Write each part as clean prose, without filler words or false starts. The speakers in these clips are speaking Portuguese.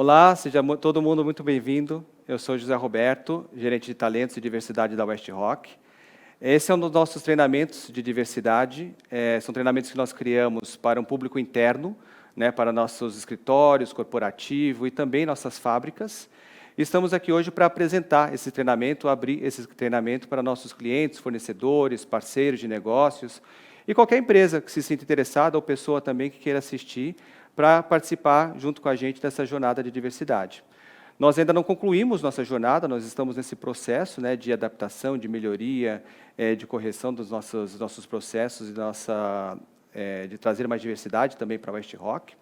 Olá, seja todo mundo muito bem-vindo. Eu sou José Roberto, gerente de talentos e diversidade da WestRock. Esse é um dos nossos treinamentos de diversidade. São treinamentos que nós criamos para um público interno, para nossos escritórios, corporativo e também nossas fábricas. Estamos aqui hoje para apresentar esse treinamento, abrir esse treinamento para nossos clientes, fornecedores, parceiros de negócios e qualquer empresa que se sinta interessada ou pessoa também que queira assistir para participar junto com a gente dessa jornada de diversidade. Nós ainda não concluímos nossa jornada, nós estamos nesse processo de adaptação, de melhoria, de correção dos nossos processos e de trazer mais diversidade também para a WestRock.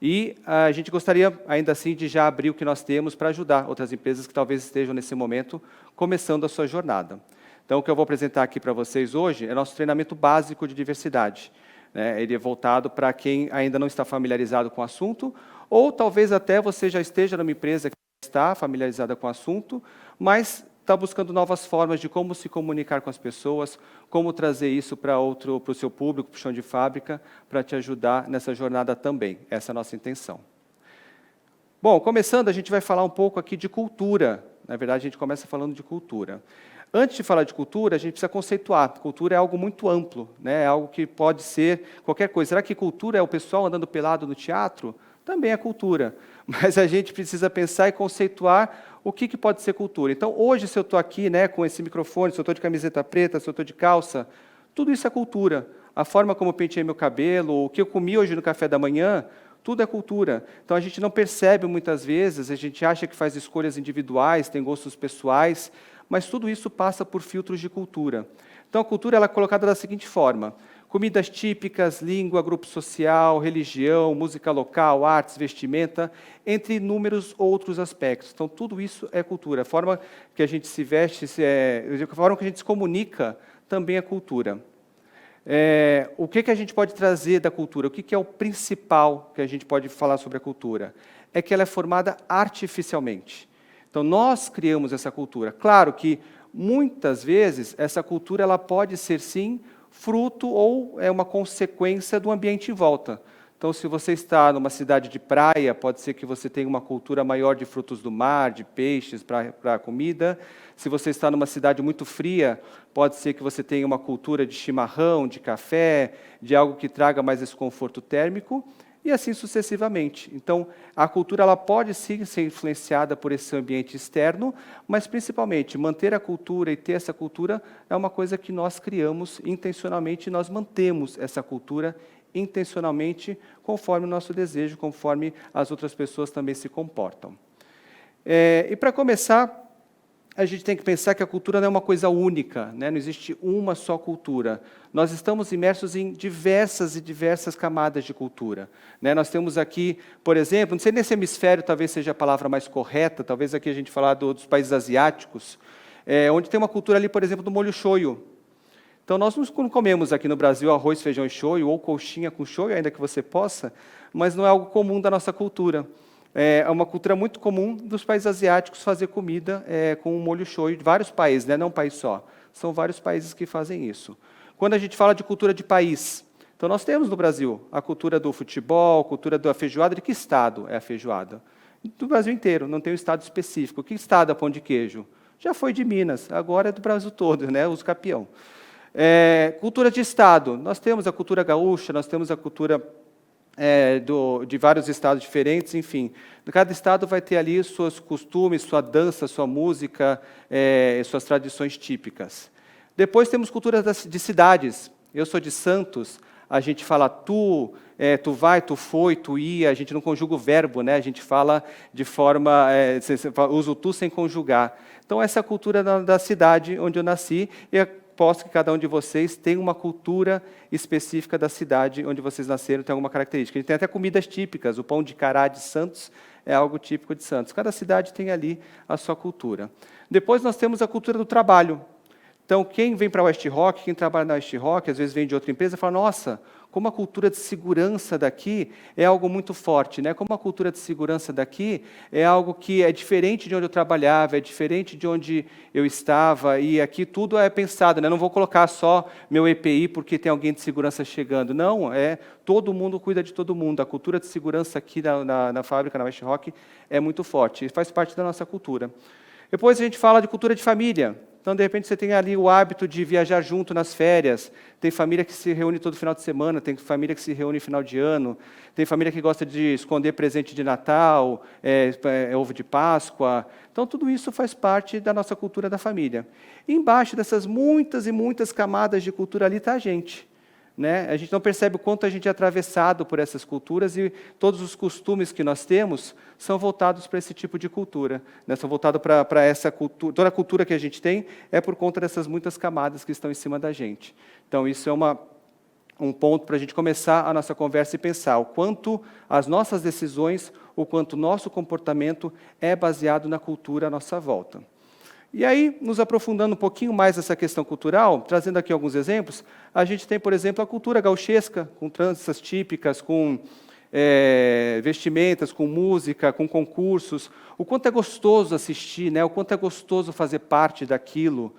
E a gente gostaria, ainda assim, de já abrir o que nós temos para ajudar outras empresas que talvez estejam, nesse momento, começando a sua jornada. Então, o que eu vou apresentar aqui para vocês hoje é nosso treinamento básico de diversidade. Ele é voltado para quem ainda não está familiarizado com o assunto, ou talvez até você já esteja numa empresa que está familiarizada com o assunto, mas está buscando novas formas de como se comunicar com as pessoas, como trazer isso para o seu público, para o chão de fábrica, para te ajudar nessa jornada também. Essa é a nossa intenção. Bom, começando, a gente vai falar um pouco aqui de cultura. Na verdade, a gente começa falando de cultura. Antes de falar de cultura, a gente precisa conceituar. Cultura é algo muito amplo, é algo que pode ser qualquer coisa. Será que cultura é o pessoal andando pelado no teatro? Também é cultura. Mas a gente precisa pensar e conceituar o que pode ser cultura. Então, hoje, se eu estou aqui com esse microfone, se eu estou de camiseta preta, se eu estou de calça, tudo isso é cultura. A forma como eu penteei meu cabelo, o que eu comi hoje no café da manhã, tudo é cultura. Então, a gente não percebe muitas vezes, a gente acha que faz escolhas individuais, tem gostos pessoais, mas tudo isso passa por filtros de cultura. Então, a cultura ela é colocada da seguinte forma: comidas típicas, língua, grupo social, religião, música local, artes, vestimenta, entre inúmeros outros aspectos. Então, tudo isso é cultura. A forma que a gente se veste, a forma que a gente se comunica, também é cultura. O que a gente pode trazer da cultura? O que é o principal que a gente pode falar sobre a cultura? É que ela é formada artificialmente. Então, nós criamos essa cultura. Claro que, muitas vezes, essa cultura ela pode ser, sim, fruto ou é uma consequência do ambiente em volta. Então, se você está numa cidade de praia, pode ser que você tenha uma cultura maior de frutos do mar, de peixes para a comida. Se você está numa cidade muito fria, pode ser que você tenha uma cultura de chimarrão, de café, de algo que traga mais esse conforto térmico, e assim sucessivamente. Então, a cultura ela pode sim ser influenciada por esse ambiente externo, mas principalmente manter a cultura e ter essa cultura é uma coisa que nós criamos intencionalmente e nós mantemos essa cultura intencionalmente conforme o nosso desejo, conforme as outras pessoas também se comportam. E para começar, a gente tem que pensar que a cultura não é uma coisa única, não existe uma só cultura. Nós estamos imersos em diversas camadas de cultura. Nós temos aqui, por exemplo, não sei nesse hemisfério talvez seja a palavra mais correta, talvez aqui a gente falar dos países asiáticos, onde tem uma cultura ali, por exemplo, do molho shoyu. Então, nós não comemos aqui no Brasil arroz, feijão e shoyu, ou coxinha com shoyu, ainda que você possa, mas não é algo comum da nossa cultura. É uma cultura muito comum dos países asiáticos fazer comida com um molho shoyu, de vários países, não um país só. São vários países que fazem isso. Quando a gente fala de cultura de país, então nós temos no Brasil a cultura do futebol, a cultura da feijoada. De que estado é a feijoada? Do Brasil inteiro, não tem um estado específico. Que estado é pão de queijo? Já foi de Minas, agora é do Brasil todo, uso capião. Cultura de estado, nós temos a cultura gaúcha, nós temos a cultura de vários estados diferentes, enfim. Cada estado vai ter ali os seus costumes, sua dança, sua música, suas tradições típicas. Depois temos cultura de cidades. Eu sou de Santos, a gente fala tu, tu vai, tu foi, tu ia, a gente não conjuga o verbo, a gente fala de forma, usa o tu sem conjugar. Então, essa é a cultura da cidade onde eu nasci, e aposto que cada um de vocês tem uma cultura específica da cidade onde vocês nasceram, tem alguma característica. A gente tem até comidas típicas, o pão de cará de Santos é algo típico de Santos. Cada cidade tem ali a sua cultura. Depois nós temos a cultura do trabalho. Então, quem vem para a West Rock, quem trabalha na West Rock, às vezes vem de outra empresa, fala, nossa, como a cultura de segurança daqui é algo muito forte, né? Como a cultura de segurança daqui é algo que é diferente de onde eu trabalhava, é diferente de onde eu estava, e aqui tudo é pensado, né? Não vou colocar só meu EPI porque tem alguém de segurança chegando. Não, todo mundo cuida de todo mundo. A cultura de segurança aqui na fábrica, na West Rock, é muito forte, e faz parte da nossa cultura. Depois a gente fala de cultura de família. Então, de repente, você tem ali o hábito de viajar junto nas férias, tem família que se reúne todo final de semana, tem família que se reúne no final de ano, tem família que gosta de esconder presente de Natal, ovo de Páscoa. Então, tudo isso faz parte da nossa cultura da família. E embaixo dessas muitas e muitas camadas de cultura ali está a gente. Né? A gente não percebe o quanto a gente é atravessado por essas culturas e todos os costumes que nós temos são voltados para esse tipo de cultura, né? São voltados para essa cultura. Toda a cultura que a gente tem é por conta dessas muitas camadas que estão em cima da gente. Então, isso é um ponto para a gente começar a nossa conversa e pensar o quanto as nossas decisões, o quanto o nosso comportamento é baseado na cultura à nossa volta. E aí, nos aprofundando um pouquinho mais nessa questão cultural, trazendo aqui alguns exemplos, a gente tem, por exemplo, a cultura gauchesca, com tranças típicas, com vestimentas, com música, com concursos. O quanto é gostoso assistir, né? O quanto é gostoso fazer parte daquilo,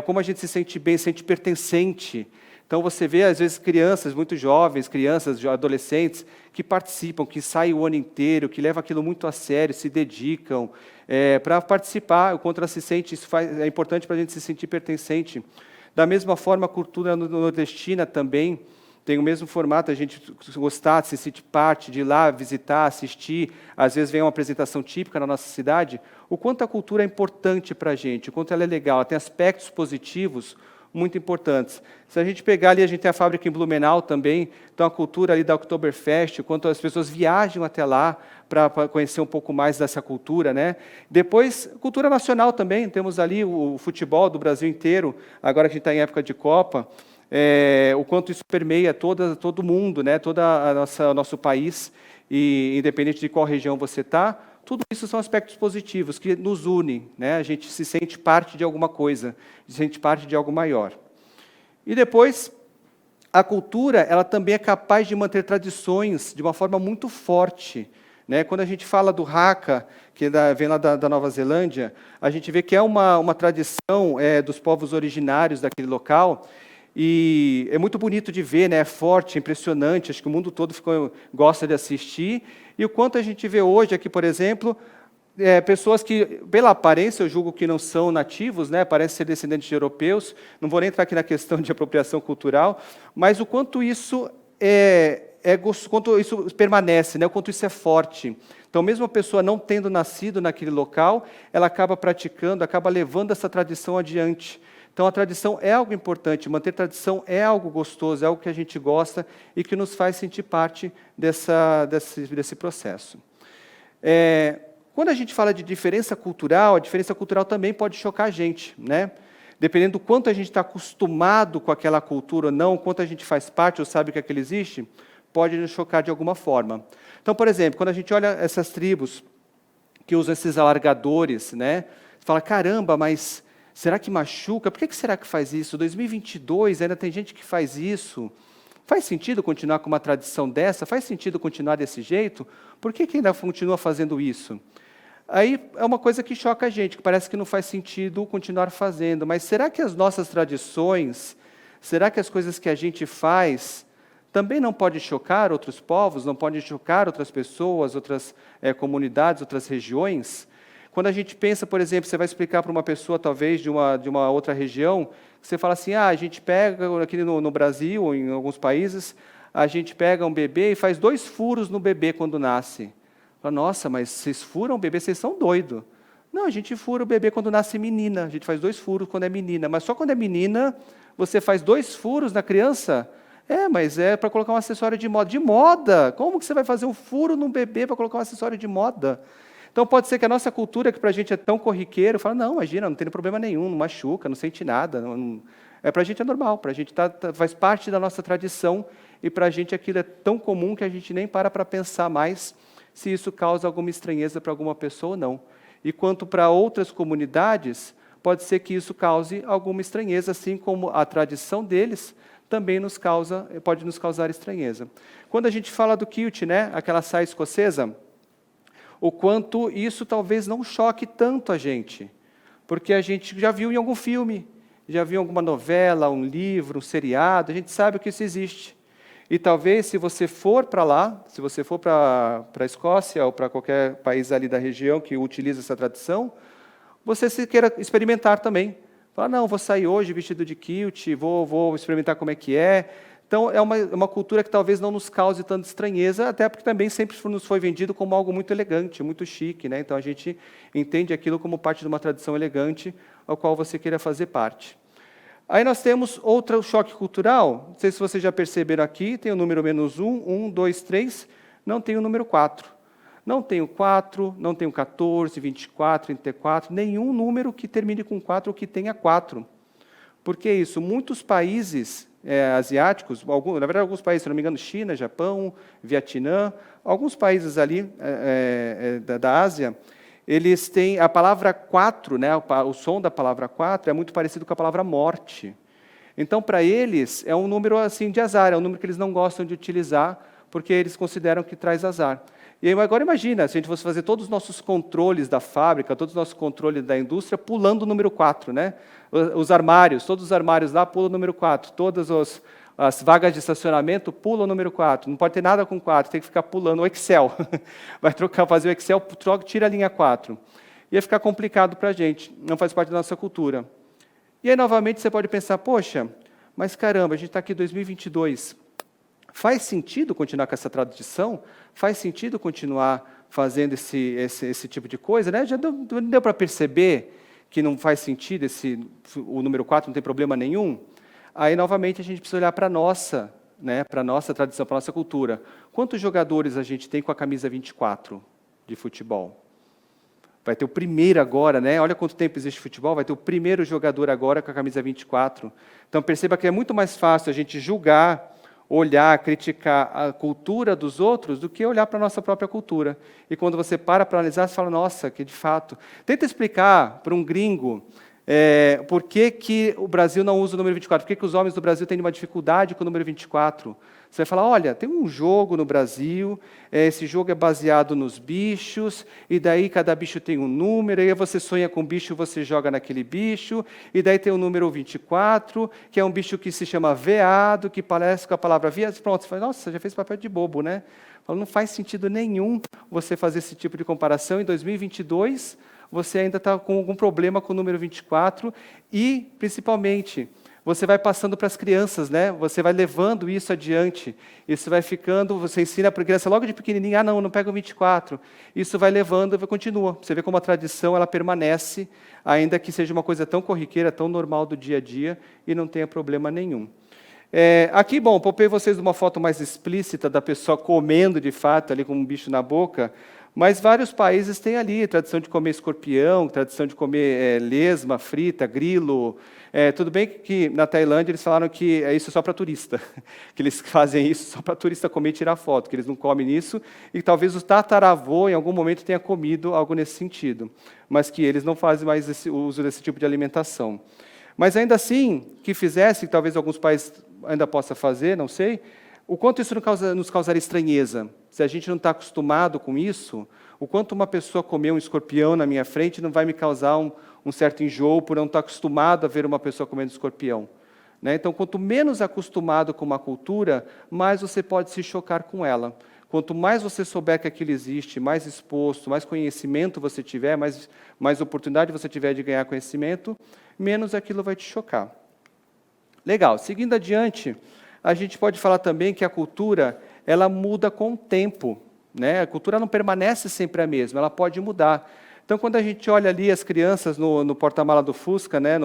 como a gente se sente bem, se sente pertencente. Então, você vê, às vezes, crianças muito jovens, crianças, adolescentes, que participam, que saem o ano inteiro, que levam aquilo muito a sério, se dedicam para participar. O quanto ela se sente, é importante para a gente se sentir pertencente. Da mesma forma, a cultura nordestina também tem o mesmo formato, a gente gostar, de se sentir parte, de ir lá visitar, assistir. Às vezes vem uma apresentação típica na nossa cidade. O quanto a cultura é importante para a gente, o quanto ela é legal, ela tem aspectos positivos muito importantes. Se a gente pegar ali, a gente tem a fábrica em Blumenau também, então a cultura ali da Oktoberfest, o quanto as pessoas viajam até lá para conhecer um pouco mais dessa cultura, né? Depois, cultura nacional também, temos ali o futebol do Brasil inteiro, agora que a gente está em época de Copa, o quanto isso permeia todo mundo, né? Todo o nosso país, e independente de qual região você está, tudo isso são aspectos positivos que nos unem, né? A gente se sente parte de alguma coisa, se sente parte de algo maior. E depois, a cultura, ela também é capaz de manter tradições de uma forma muito forte, né? Quando a gente fala do Haka, que vem lá da Nova Zelândia, a gente vê que é uma tradição dos povos originários daquele local, e é muito bonito de ver, né? É forte, é impressionante, acho que o mundo todo gosta de assistir. E o quanto a gente vê hoje aqui, por exemplo, pessoas que, pela aparência, eu julgo que não são nativos, né? Parecem ser descendentes de europeus, não vou nem entrar aqui na questão de apropriação cultural, mas o quanto isso quanto isso permanece, né? O quanto isso é forte. Então, mesmo a pessoa não tendo nascido naquele local, ela acaba praticando, acaba levando essa tradição adiante. Então, a tradição é algo importante, manter tradição é algo gostoso, é algo que a gente gosta e que nos faz sentir parte desse processo. Quando a gente fala de diferença cultural, a diferença cultural também pode chocar a gente, né? Dependendo do quanto a gente está acostumado com aquela cultura ou não, o quanto a gente faz parte ou sabe que aquilo existe, pode nos chocar de alguma forma. Então, por exemplo, quando a gente olha essas tribos que usam esses alargadores, né? Você fala, caramba, mas será que machuca? Por que será que faz isso? 2022 ainda tem gente que faz isso. Faz sentido continuar com uma tradição dessa? Faz sentido continuar desse jeito? Por que ainda continua fazendo isso? Aí é uma coisa que choca a gente, que parece que não faz sentido continuar fazendo. Mas será que as nossas tradições, será que as coisas que a gente faz também não podem chocar outros povos, não podem chocar outras pessoas, outras comunidades, outras regiões? Quando a gente pensa, por exemplo, você vai explicar para uma pessoa, talvez, de uma outra região, você fala assim, a gente pega, aqui no Brasil, ou em alguns países, a gente pega um bebê e faz 2 furos no bebê quando nasce. Fala, nossa, mas vocês furam o bebê, vocês são doidos. Não, a gente fura o bebê quando nasce menina, a gente faz 2 furos quando é menina, mas só quando é menina, você faz 2 furos na criança? Mas é para colocar um acessório de moda. De moda? Como que você vai fazer um furo num bebê para colocar um acessório de moda? Então, pode ser que a nossa cultura, que para a gente é tão corriqueira, fala, não, imagina, não tem problema nenhum, não machuca, não sente nada. Para a gente é normal, para a gente faz parte da nossa tradição, e para a gente aquilo é tão comum que a gente nem para pensar mais se isso causa alguma estranheza para alguma pessoa ou não. E quanto para outras comunidades, pode ser que isso cause alguma estranheza, assim como a tradição deles também pode nos causar estranheza. Quando a gente fala do kilt, né, aquela saia escocesa, o quanto isso talvez não choque tanto a gente, porque a gente já viu em algum filme, já viu em alguma novela, um livro, um seriado, a gente sabe que isso existe. E talvez, se você for para lá, se você for para a Escócia ou para qualquer país ali da região que utiliza essa tradição, você se queira experimentar também. Fala, não, vou sair hoje vestido de kilt, vou experimentar como é que é. Então, é uma cultura que talvez não nos cause tanta estranheza, até porque também sempre nos foi vendido como algo muito elegante, muito chique, né? Então, a gente entende aquilo como parte de uma tradição elegante, ao qual você queira fazer parte. Aí nós temos outro choque cultural, não sei se vocês já perceberam aqui, tem o número -1, 1, 2, 3, não tem o número 4. Não tem o 4, não tem o 14, 24, 34, nenhum número que termine com 4 ou que tenha 4. Por que isso? Muitos países asiáticos, na verdade alguns países, se não me engano, China, Japão, Vietnã, alguns países ali da Ásia, eles têm a palavra 4, né, o som da palavra 4 é muito parecido com a palavra morte. Então, para eles, é um número assim de azar, é um número que eles não gostam de utilizar, porque eles consideram que traz azar. E aí, agora imagina, se a gente fosse fazer todos os nossos controles da fábrica, todos os nossos controles da indústria, pulando o número 4, né? Os armários, todos os armários lá pulam o número 4, todas as vagas de estacionamento pulam o número 4, não pode ter nada com 4, tem que ficar pulando o Excel. Vai fazer o Excel, tira a linha 4. Ia ficar complicado para a gente, não faz parte da nossa cultura. E aí, novamente, você pode pensar, poxa, mas caramba, a gente está aqui em 2022, faz sentido continuar com essa tradição? Faz sentido continuar fazendo esse tipo de coisa? Né? Já deu para perceber que não faz sentido o número 4, não tem problema nenhum? Aí, novamente, a gente precisa olhar para a nossa tradição, para a nossa cultura. Quantos jogadores a gente tem com a camisa 24 de futebol? Vai ter o primeiro agora, né? Olha quanto tempo existe futebol, vai ter o primeiro jogador agora com a camisa 24. Então, perceba que é muito mais fácil a gente julgar, olhar, criticar a cultura dos outros do que olhar para a nossa própria cultura. E quando você para analisar, você fala, nossa, que de fato... Tenta explicar para um gringo por que o Brasil não usa o número 24, por que os homens do Brasil têm uma dificuldade com o número 24. Você vai falar, olha, tem um jogo no Brasil, esse jogo é baseado nos bichos, e daí cada bicho tem um número, e aí você sonha com um bicho, você joga naquele bicho, e daí tem o número 24, que é um bicho que se chama veado, que parece com a palavra viado. Pronto, você fala, nossa, você já fez papel de bobo, né? Fala, não faz sentido nenhum você fazer esse tipo de comparação em 2022, você ainda está com algum problema com o número 24, e, principalmente, você vai passando para as crianças, né? Você vai levando isso adiante, isso vai ficando, você ensina para a criança logo de pequenininha, não pega o 24, isso vai levando e continua. Você vê como a tradição ela permanece, ainda que seja uma coisa tão corriqueira, tão normal do dia a dia, e não tenha problema nenhum. Aqui, bom, poupei vocês de uma foto mais explícita da pessoa comendo, de fato, ali com um bicho na boca, mas vários países têm ali tradição de comer escorpião, tradição de comer lesma frita, grilo. Tudo bem que na Tailândia eles falaram que é isso só para turista, que eles fazem isso só para turista comer e tirar foto, que eles não comem isso, e talvez o tataravô em algum momento tenha comido algo nesse sentido, mas que eles não fazem mais o uso desse tipo de alimentação. Mas ainda assim, que fizesse, talvez alguns países ainda possa fazer, não sei, o quanto isso nos causaria estranheza. Se a gente não está acostumado com isso, o quanto uma pessoa comer um escorpião na minha frente não vai me causar um certo enjoo por não estar acostumado a ver uma pessoa comendo escorpião. Né? Então, quanto menos acostumado com uma cultura, mais você pode se chocar com ela. Quanto mais você souber que aquilo existe, mais exposto, mais conhecimento você tiver, mais oportunidade você tiver de ganhar conhecimento, menos aquilo vai te chocar. Legal. Seguindo adiante, a gente pode falar também que a cultura ela muda com o tempo. Né? A cultura não permanece sempre a mesma, ela pode mudar. Então, quando a gente olha ali as crianças no porta-mala do Fusca, né,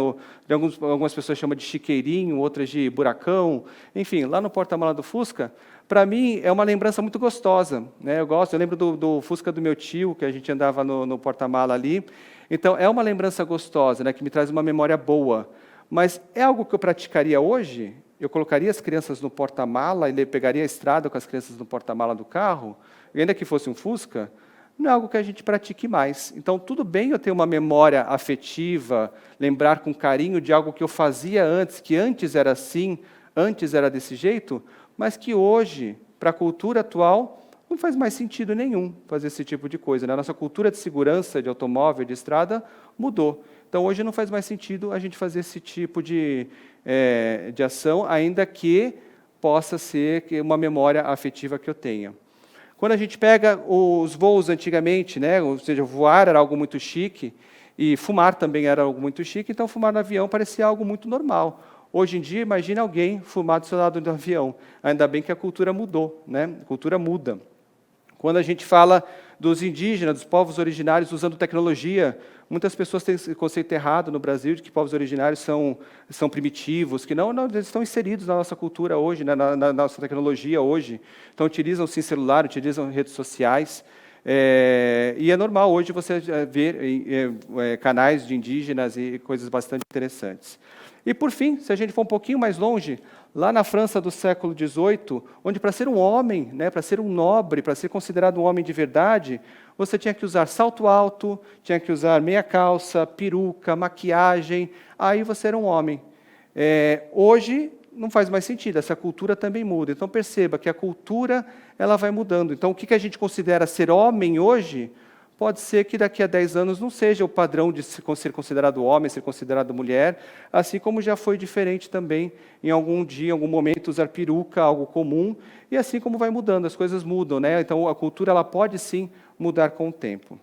algumas pessoas chamam de chiqueirinho, outras de buracão, enfim, lá no porta-mala do Fusca, para mim é uma lembrança muito gostosa. Né? Eu lembro do Fusca do meu tio, que a gente andava no porta-mala ali. Então, é uma lembrança gostosa, né, que me traz uma memória boa. Mas é algo que eu praticaria hoje? Eu colocaria as crianças no porta-mala e pegaria a estrada com as crianças no porta-mala do carro, ainda que fosse um Fusca? não é algo que a gente pratique mais. Então, tudo bem eu ter uma memória afetiva, lembrar com carinho de algo que eu fazia antes, que antes era assim, antes era desse jeito, mas que hoje, para a cultura atual, não faz mais sentido nenhum fazer esse tipo de coisa, né? A nossa cultura de segurança de automóvel, de estrada, mudou. Então, hoje não faz mais sentido a gente fazer esse tipo de ação, ainda que possa ser uma memória afetiva que eu tenha. Quando a gente pega os voos antigamente, né, ou seja, voar era algo muito chique, e fumar também era algo muito chique, então fumar no avião parecia algo muito normal. Hoje em dia, imagine alguém fumar do seu lado do avião. Ainda bem que a cultura mudou, né? A cultura muda. Quando a gente fala dos indígenas, dos povos originários usando tecnologia, muitas pessoas têm esse conceito errado no Brasil de que povos originários são primitivos, que não, eles estão inseridos na nossa cultura hoje, né, na nossa tecnologia hoje. Então, utilizam sim celular, utilizam redes sociais. E é normal hoje você ver canais de indígenas e coisas bastante interessantes. E, por fim, se a gente for um pouquinho mais longe, lá na França do século XVIII, onde para ser um homem, né, para ser um nobre, para ser considerado um homem de verdade, você tinha que usar salto alto, tinha que usar meia calça, peruca, maquiagem, aí você era um homem. Hoje não faz mais sentido, essa cultura também muda. Então perceba que a cultura ela vai mudando. Então o que a gente considera ser homem hoje, pode ser que daqui a 10 anos não seja o padrão de ser considerado homem, ser considerado mulher, assim como já foi diferente também em algum dia, em algum momento, usar peruca, algo comum, e assim como vai mudando, as coisas mudam, né? Então a cultura ela pode sim mudar com o tempo.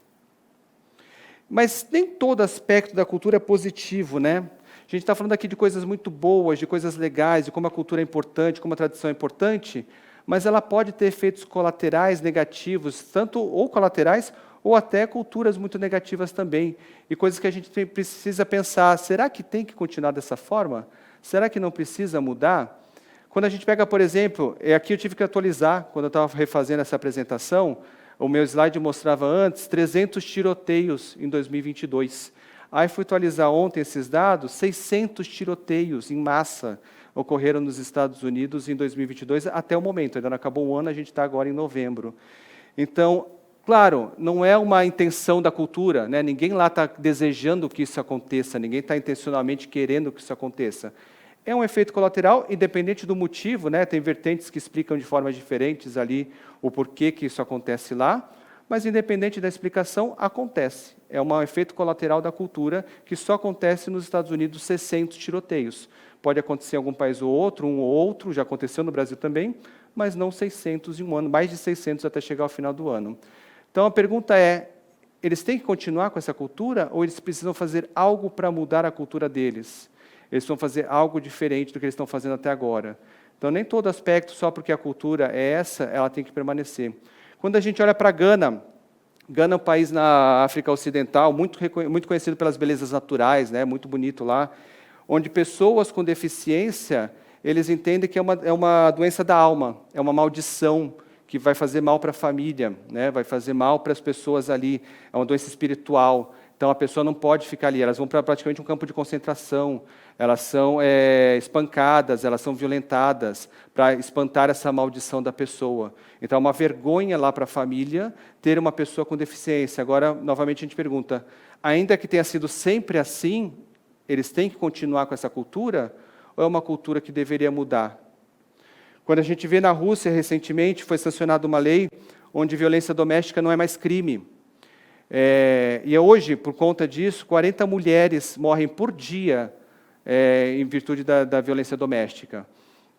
Mas nem todo aspecto da cultura é positivo, né? A gente está falando aqui de coisas muito boas, de coisas legais, de como a cultura é importante, como a tradição é importante, mas ela pode ter efeitos colaterais negativos, tanto ou colaterais, ou até culturas muito negativas também, e coisas que a gente precisa pensar, será que tem que continuar dessa forma? Será que não precisa mudar? Quando a gente pega, por exemplo, aqui eu tive que atualizar, quando eu estava refazendo essa apresentação, o meu slide mostrava antes 300 tiroteios em 2022. Aí fui atualizar ontem esses dados, 600 tiroteios em massa ocorreram nos Estados Unidos em 2022, até o momento, ainda não acabou o ano, a gente está agora em novembro. Então, claro, não é uma intenção da cultura, né? Ninguém lá está desejando que isso aconteça, ninguém está intencionalmente querendo que isso aconteça. É um efeito colateral, independente do motivo, né? Tem vertentes que explicam de formas diferentes ali o porquê que isso acontece lá, mas independente da explicação, acontece. É um efeito colateral da cultura que só acontece nos Estados Unidos 600 tiroteios. Pode acontecer em algum país ou outro, um ou outro, já aconteceu no Brasil também, mas não 600 em um ano, mais de 600 até chegar ao final do ano. Então, a pergunta é, eles têm que continuar com essa cultura ou eles precisam fazer algo para mudar a cultura deles? Eles vão fazer algo diferente do que eles estão fazendo até agora. Então, nem todo aspecto, só porque a cultura é essa, ela tem que permanecer. Quando a gente olha para Gana, Gana é um país na África Ocidental, muito conhecido pelas belezas naturais, né, muito bonito lá, onde pessoas com deficiência, eles entendem que é uma doença da alma, é uma maldição, que vai fazer mal para a família, né? Vai fazer mal para as pessoas ali, é uma doença espiritual. Então, a pessoa não pode ficar ali, elas vão para praticamente um campo de concentração, elas são espancadas, elas são violentadas para espantar essa maldição da pessoa. Então, é uma vergonha lá para a família ter uma pessoa com deficiência. Agora, novamente, a gente pergunta, ainda que tenha sido sempre assim, eles têm que continuar com essa cultura, ou é uma cultura que deveria mudar? Quando a gente vê na Rússia, recentemente, foi sancionada uma lei onde violência doméstica não é mais crime. E hoje, por conta disso, 40 mulheres morrem por dia em virtude da violência doméstica.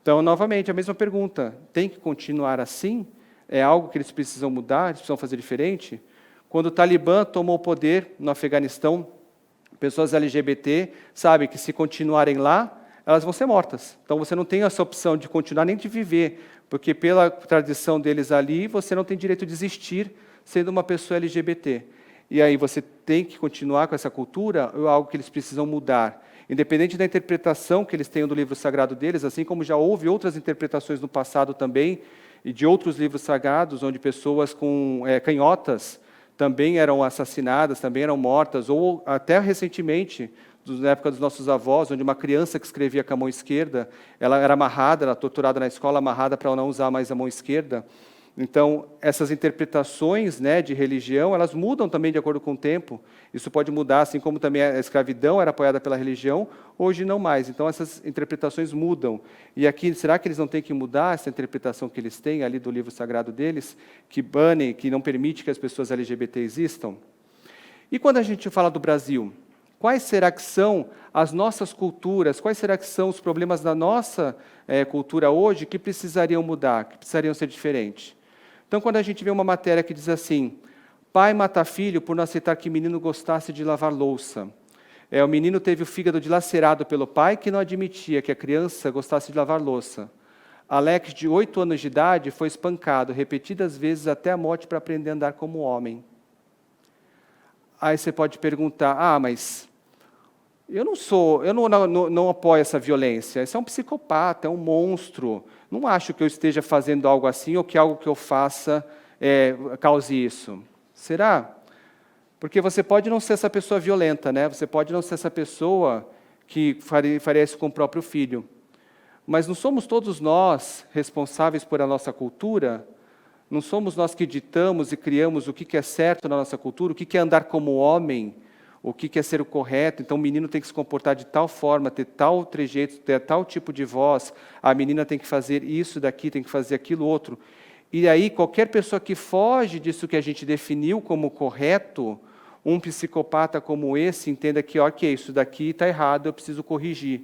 Então, novamente, a mesma pergunta, tem que continuar assim? É algo que eles precisam mudar, eles precisam fazer diferente? Quando o Talibã tomou o poder no Afeganistão, pessoas LGBT sabem que se continuarem lá, elas vão ser mortas. Então, você não tem essa opção de continuar nem de viver, porque pela tradição deles ali, você não tem direito de existir sendo uma pessoa LGBT. E aí você tem que continuar com essa cultura, ou é algo que eles precisam mudar? Independente da interpretação que eles tenham do livro sagrado deles, assim como já houve outras interpretações no passado também, e de outros livros sagrados, onde pessoas com canhotas também eram assassinadas, também eram mortas, ou até recentemente, na época dos nossos avós, onde uma criança que escrevia com a mão esquerda, ela era amarrada, era torturada na escola, amarrada para ela não usar mais a mão esquerda. Então, essas interpretações, né, de religião, elas mudam também de acordo com o tempo. Isso pode mudar, assim como também a escravidão era apoiada pela religião, hoje não mais. Então, essas interpretações mudam. E aqui, será que eles não têm que mudar essa interpretação que eles têm ali do livro sagrado deles, que bane, que não permite que as pessoas LGBT existam? E quando a gente fala do Brasil, quais será que são as nossas culturas, quais será que são os problemas da nossa cultura hoje que precisariam mudar, que precisariam ser diferentes? Então, quando a gente vê uma matéria que diz assim, pai mata filho por não aceitar que menino gostasse de lavar louça. O menino teve o fígado dilacerado pelo pai que não admitia que a criança gostasse de lavar louça. Alex, de 8 anos de idade, foi espancado repetidas vezes até a morte para aprender a andar como homem. Aí você pode perguntar, mas eu não apoio essa violência, esse é um psicopata, é um monstro, não acho que eu esteja fazendo algo assim ou que algo que eu faça cause isso. Será? Porque você pode não ser essa pessoa violenta, né? Você pode não ser essa pessoa que faria isso com o próprio filho. Mas não somos todos nós responsáveis por a nossa cultura? Não somos nós que ditamos e criamos o que é certo na nossa cultura, o que é andar como homem, o que é ser o correto? Então, o menino tem que se comportar de tal forma, ter tal trejeito, ter tal tipo de voz, a menina tem que fazer isso daqui, tem que fazer aquilo outro. E aí, qualquer pessoa que foge disso que a gente definiu como correto, um psicopata como esse, entenda que, ok, isso daqui está errado, eu preciso corrigir,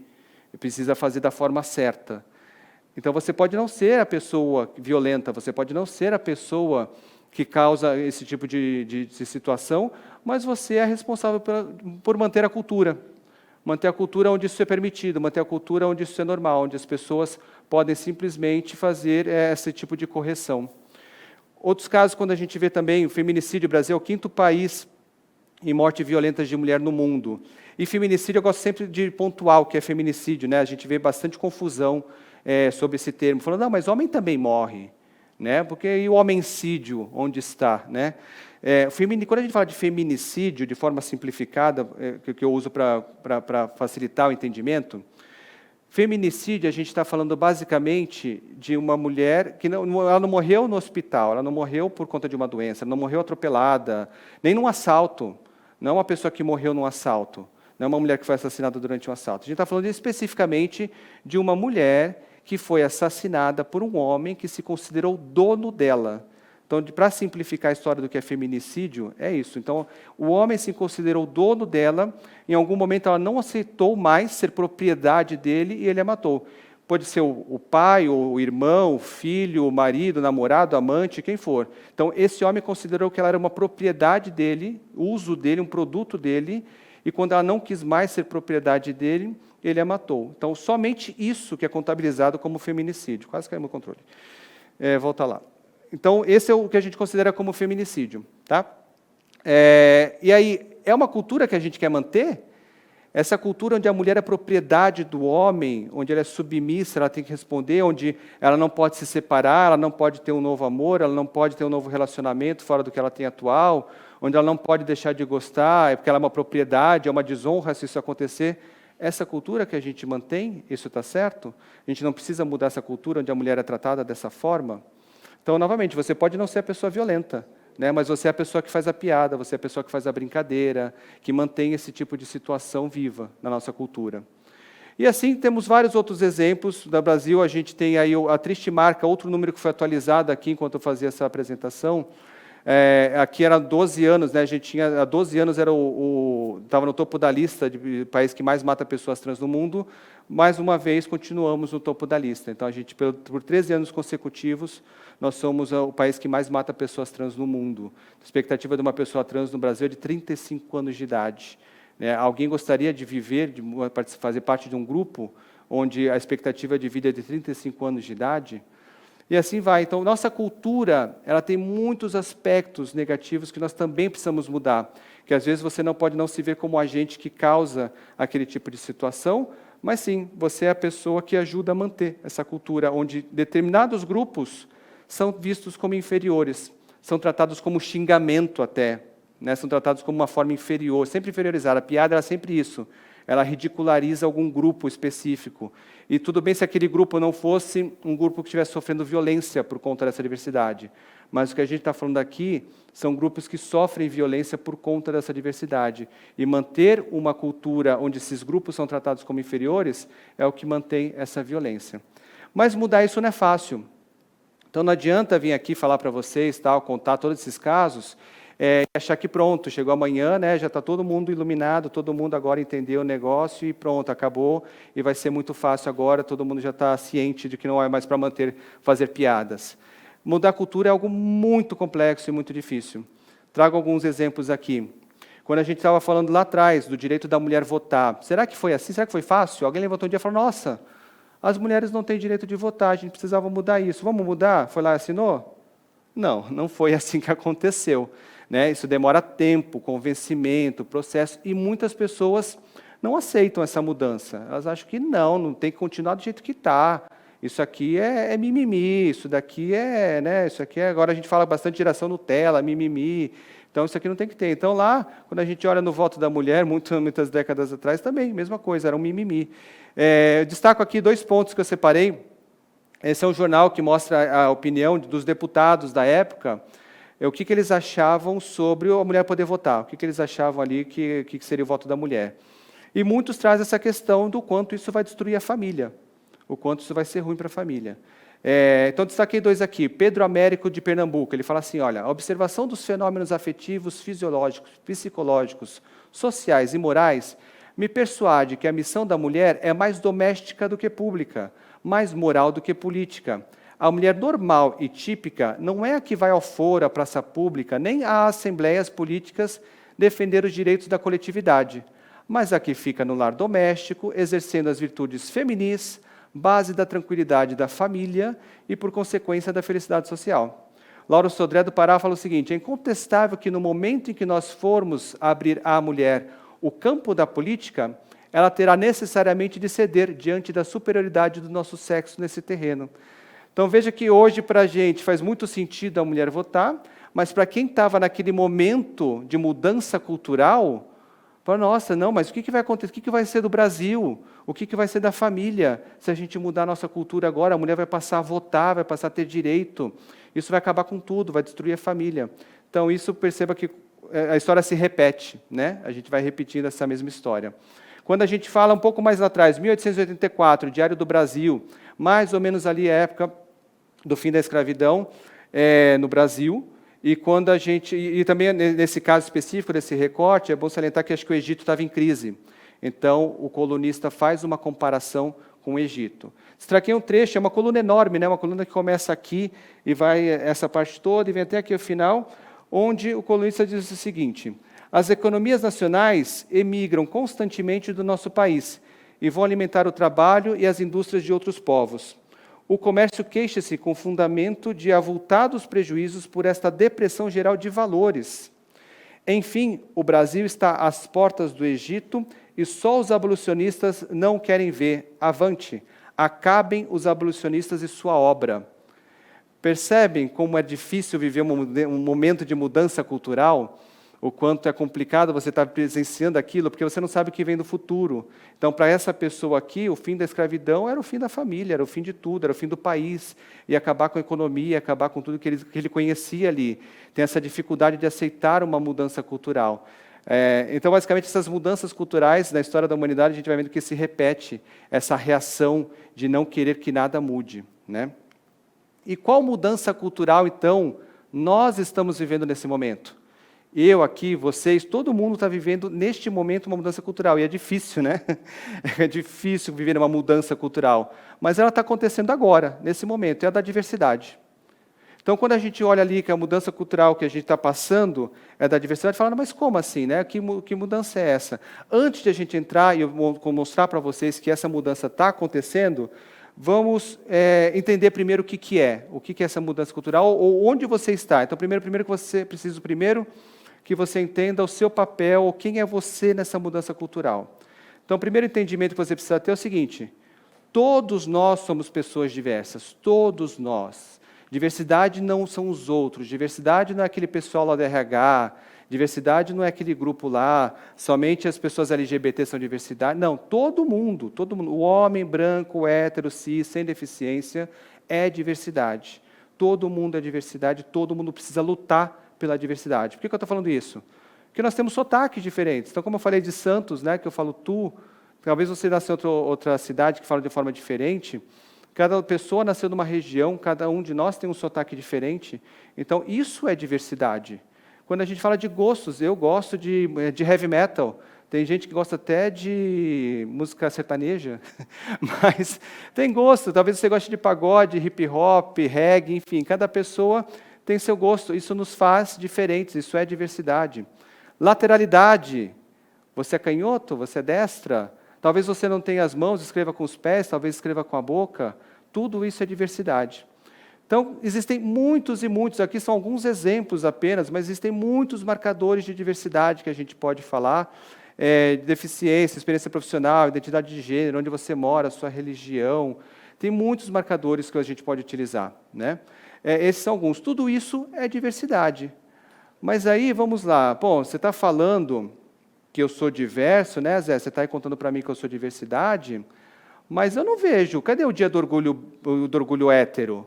eu preciso fazer da forma certa. Então, você pode não ser a pessoa violenta, você pode não ser a pessoa que causa esse tipo de situação, mas você é responsável por manter a cultura onde isso é permitido, manter a cultura onde isso é normal, onde as pessoas podem simplesmente fazer esse tipo de correção. Outros casos, quando a gente vê também o feminicídio, o Brasil é o 5º país em morte violenta de mulher no mundo. E feminicídio, eu gosto sempre de pontuar o que é feminicídio, né? A gente vê bastante confusão sobre esse termo, falando, não, mas homem também morre, né? Porque e o homencídio, onde está, né? Quando a gente fala de feminicídio, de forma simplificada, que eu uso para facilitar o entendimento, feminicídio, a gente está falando basicamente de uma mulher que ela não morreu no hospital, ela não morreu por conta de uma doença, ela não morreu atropelada, nem num assalto, não é uma pessoa que morreu num assalto, não é uma mulher que foi assassinada durante um assalto. A gente está falando especificamente de uma mulher que foi assassinada por um homem que se considerou dono dela. Então, para simplificar a história do que é feminicídio, é isso. Então, o homem se considerou dono dela, em algum momento ela não aceitou mais ser propriedade dele e ele a matou. Pode ser o pai, o irmão, o filho, o marido, o namorado, o amante, quem for. Então, esse homem considerou que ela era uma propriedade dele, uso dele, um produto dele, e quando ela não quis mais ser propriedade dele, ele a matou. Então, somente isso que é contabilizado como feminicídio. Quase caiu meu controle. Volta lá. Então, esse é o que a gente considera como feminicídio. Tá? E aí, é uma cultura que a gente quer manter? Essa cultura onde a mulher é propriedade do homem, onde ela é submissa, ela tem que responder, onde ela não pode se separar, ela não pode ter um novo amor, ela não pode ter um novo relacionamento fora do que ela tem atual, onde ela não pode deixar de gostar, porque ela é uma propriedade, é uma desonra se isso acontecer. Essa cultura que a gente mantém, isso está certo? A gente não precisa mudar essa cultura onde a mulher é tratada dessa forma? Então, novamente, você pode não ser a pessoa violenta, né? Mas você é a pessoa que faz a piada, você é a pessoa que faz a brincadeira, que mantém esse tipo de situação viva na nossa cultura. E assim, temos vários outros exemplos. No Brasil, a gente tem aí a triste marca, outro número que foi atualizado aqui enquanto eu fazia essa apresentação. Aqui era 12 anos, né? A gente tinha, há 12 anos estava no topo da lista de país que mais mata pessoas trans no mundo. Mais uma vez, continuamos no topo da lista. Então, a gente, por 13 anos consecutivos, nós somos o país que mais mata pessoas trans no mundo. A expectativa de uma pessoa trans no Brasil é de 35 anos de idade. Alguém gostaria de viver, de fazer parte de um grupo onde a expectativa de vida é de 35 anos de idade? E assim vai. Então, nossa cultura, ela tem muitos aspectos negativos que nós também precisamos mudar. Que às vezes você não pode não se ver como agente que causa aquele tipo de situação, mas sim, você é a pessoa que ajuda a manter essa cultura, onde determinados grupos são vistos como inferiores, são tratados como xingamento até, né? São tratados como uma forma inferior, sempre inferiorizada. A piada era sempre isso. ela ridiculariza algum grupo específico. E tudo bem se aquele grupo não fosse um grupo que estivesse sofrendo violência por conta dessa diversidade. Mas o que a gente está falando aqui são grupos que sofrem violência por conta dessa diversidade. E manter uma cultura onde esses grupos são tratados como inferiores é o que mantém essa violência. Mas mudar isso não é fácil. Então não adianta vir aqui falar para vocês, tal, contar todos esses casos, e achar que pronto, chegou amanhã, né, já está todo mundo iluminado, todo mundo agora entendeu o negócio e pronto, acabou, e vai ser muito fácil agora, todo mundo já está ciente de que não é mais para fazer piadas. Mudar a cultura é algo muito complexo e muito difícil. Trago alguns exemplos aqui. Quando a gente estava falando lá atrás do direito da mulher votar, será que foi assim? Será que foi fácil? Alguém levantou um dia e falou, nossa, as mulheres não têm direito de votar, a gente precisava mudar isso. Vamos mudar? Foi lá e assinou? Não, não foi assim que aconteceu. Né? Isso demora tempo, convencimento, processo, e muitas pessoas não aceitam essa mudança. Elas acham que não tem que continuar do jeito que está. Isso aqui é mimimi, isso daqui né, isso aqui agora a gente fala bastante geração Nutella, mimimi, então isso aqui não tem que ter. Então lá, quando a gente olha no voto da mulher, muitas décadas atrás também, mesma coisa, era um mimimi. Eu destaco aqui 2 pontos que eu separei. Esse é um jornal que mostra a opinião dos deputados da época, o que eles achavam sobre a mulher poder votar, o que eles achavam ali que seria o voto da mulher. E muitos trazem essa questão do quanto isso vai destruir a família, o quanto isso vai ser ruim para a família. Então, destaquei 2 aqui. Pedro Américo, de Pernambuco, ele fala assim, olha, a observação dos fenômenos afetivos, fisiológicos, psicológicos, sociais e morais me persuade que a missão da mulher é mais doméstica do que pública, mais moral do que política. A mulher normal e típica não é a que vai ao foro, à praça pública, nem às assembleias políticas defender os direitos da coletividade, mas a que fica no lar doméstico, exercendo as virtudes feminis, base da tranquilidade da família e, por consequência, da felicidade social. Lauro Sodré, do Pará, fala o seguinte, é incontestável que no momento em que nós formos abrir à mulher o campo da política, ela terá necessariamente de ceder diante da superioridade do nosso sexo nesse terreno. Então, veja que hoje, para a gente, faz muito sentido a mulher votar, mas para quem estava naquele momento de mudança cultural, fala, nossa, não, mas o que vai acontecer? O que vai ser do Brasil? O que vai ser da família? Se a gente mudar a nossa cultura agora, a mulher vai passar a votar, vai passar a ter direito. Isso vai acabar com tudo, vai destruir a família. Então, isso, perceba que a história se repete, né? A gente vai repetindo essa mesma história. Quando a gente fala um pouco mais lá atrás, 1884, Diário do Brasil, mais ou menos ali a época do fim da escravidão no Brasil, e quando a gente, e também nesse caso específico desse recorte, é bom salientar que acho que o Egito estava em crise. Então, o colunista faz uma comparação com o Egito. Destaquei um trecho, é uma coluna enorme, né? Uma coluna que começa aqui e vai essa parte toda e vem até aqui o final, onde o colunista diz o seguinte, as economias nacionais emigram constantemente do nosso país e vão alimentar o trabalho e as indústrias de outros povos. O comércio queixa-se com fundamento de avultados prejuízos por esta depressão geral de valores. Enfim, o Brasil está às portas do Egito e só os abolicionistas não querem ver. Avante, acabem os abolicionistas e sua obra. Percebem como é difícil viver um momento de mudança cultural? O quanto é complicado você estar presenciando aquilo, porque você não sabe o que vem do futuro. Então, para essa pessoa aqui, o fim da escravidão era o fim da família, era o fim de tudo, era o fim do país, e acabar com a economia, acabar com tudo que ele conhecia ali. Tem essa dificuldade de aceitar uma mudança cultural. Então, basicamente, essas mudanças culturais na história da humanidade, a gente vai vendo que se repete essa reação de não querer que nada mude, né? E qual mudança cultural, então, nós estamos vivendo nesse momento? Eu aqui, vocês, todo mundo está vivendo neste momento uma mudança cultural, e é difícil, né? É difícil viver uma mudança cultural, mas ela está acontecendo agora, nesse momento, é a da diversidade. Então, quando a gente olha ali que a mudança cultural que a gente está passando é da diversidade, fala, mas como assim, né? Que mudança é essa? Antes de a gente entrar e eu vou mostrar para vocês que essa mudança está acontecendo, vamos entender primeiro o que é essa mudança cultural, ou onde você está. Então, primeiro que você precisa que você entenda o seu papel, ou quem é você nessa mudança cultural. Então, o primeiro entendimento que você precisa ter é o seguinte, todos nós somos pessoas diversas, todos nós. Diversidade não são os outros, diversidade não é aquele pessoal lá do RH, Diversidade não é aquele grupo lá, somente as pessoas LGBT são diversidade. Não, todo mundo. O homem branco, o hétero, cis, sem deficiência, é diversidade. Todo mundo é diversidade, todo mundo precisa lutar pela diversidade. Por que eu estou falando isso? Porque nós temos sotaques diferentes. Então, como eu falei de Santos, né, que eu falo tu, talvez você nasceu em outra cidade que fala de forma diferente. Cada pessoa nasceu numa região, cada um de nós tem um sotaque diferente. Então, isso é diversidade. Quando a gente fala de gostos, eu gosto de heavy metal. Tem gente que gosta até de música sertaneja, mas tem gosto. Talvez você goste de pagode, hip hop, reggae, enfim. Cada pessoa tem seu gosto. Isso nos faz diferentes, isso é diversidade. Lateralidade. Você é canhoto? Você é destra? Talvez você não tenha as mãos, escreva com os pés, talvez escreva com a boca. Tudo isso é diversidade. Então, existem muitos e muitos, aqui são alguns exemplos apenas, mas existem muitos marcadores de diversidade que a gente pode falar, deficiência, experiência profissional, identidade de gênero, onde você mora, sua religião. Tem muitos marcadores que a gente pode utilizar, né? Esses são alguns. Tudo isso é diversidade. Mas aí, vamos lá. Bom, você está falando que eu sou diverso, né, Zé? Você está aí contando para mim que eu sou diversidade, mas eu não vejo. Cadê o dia do orgulho hétero?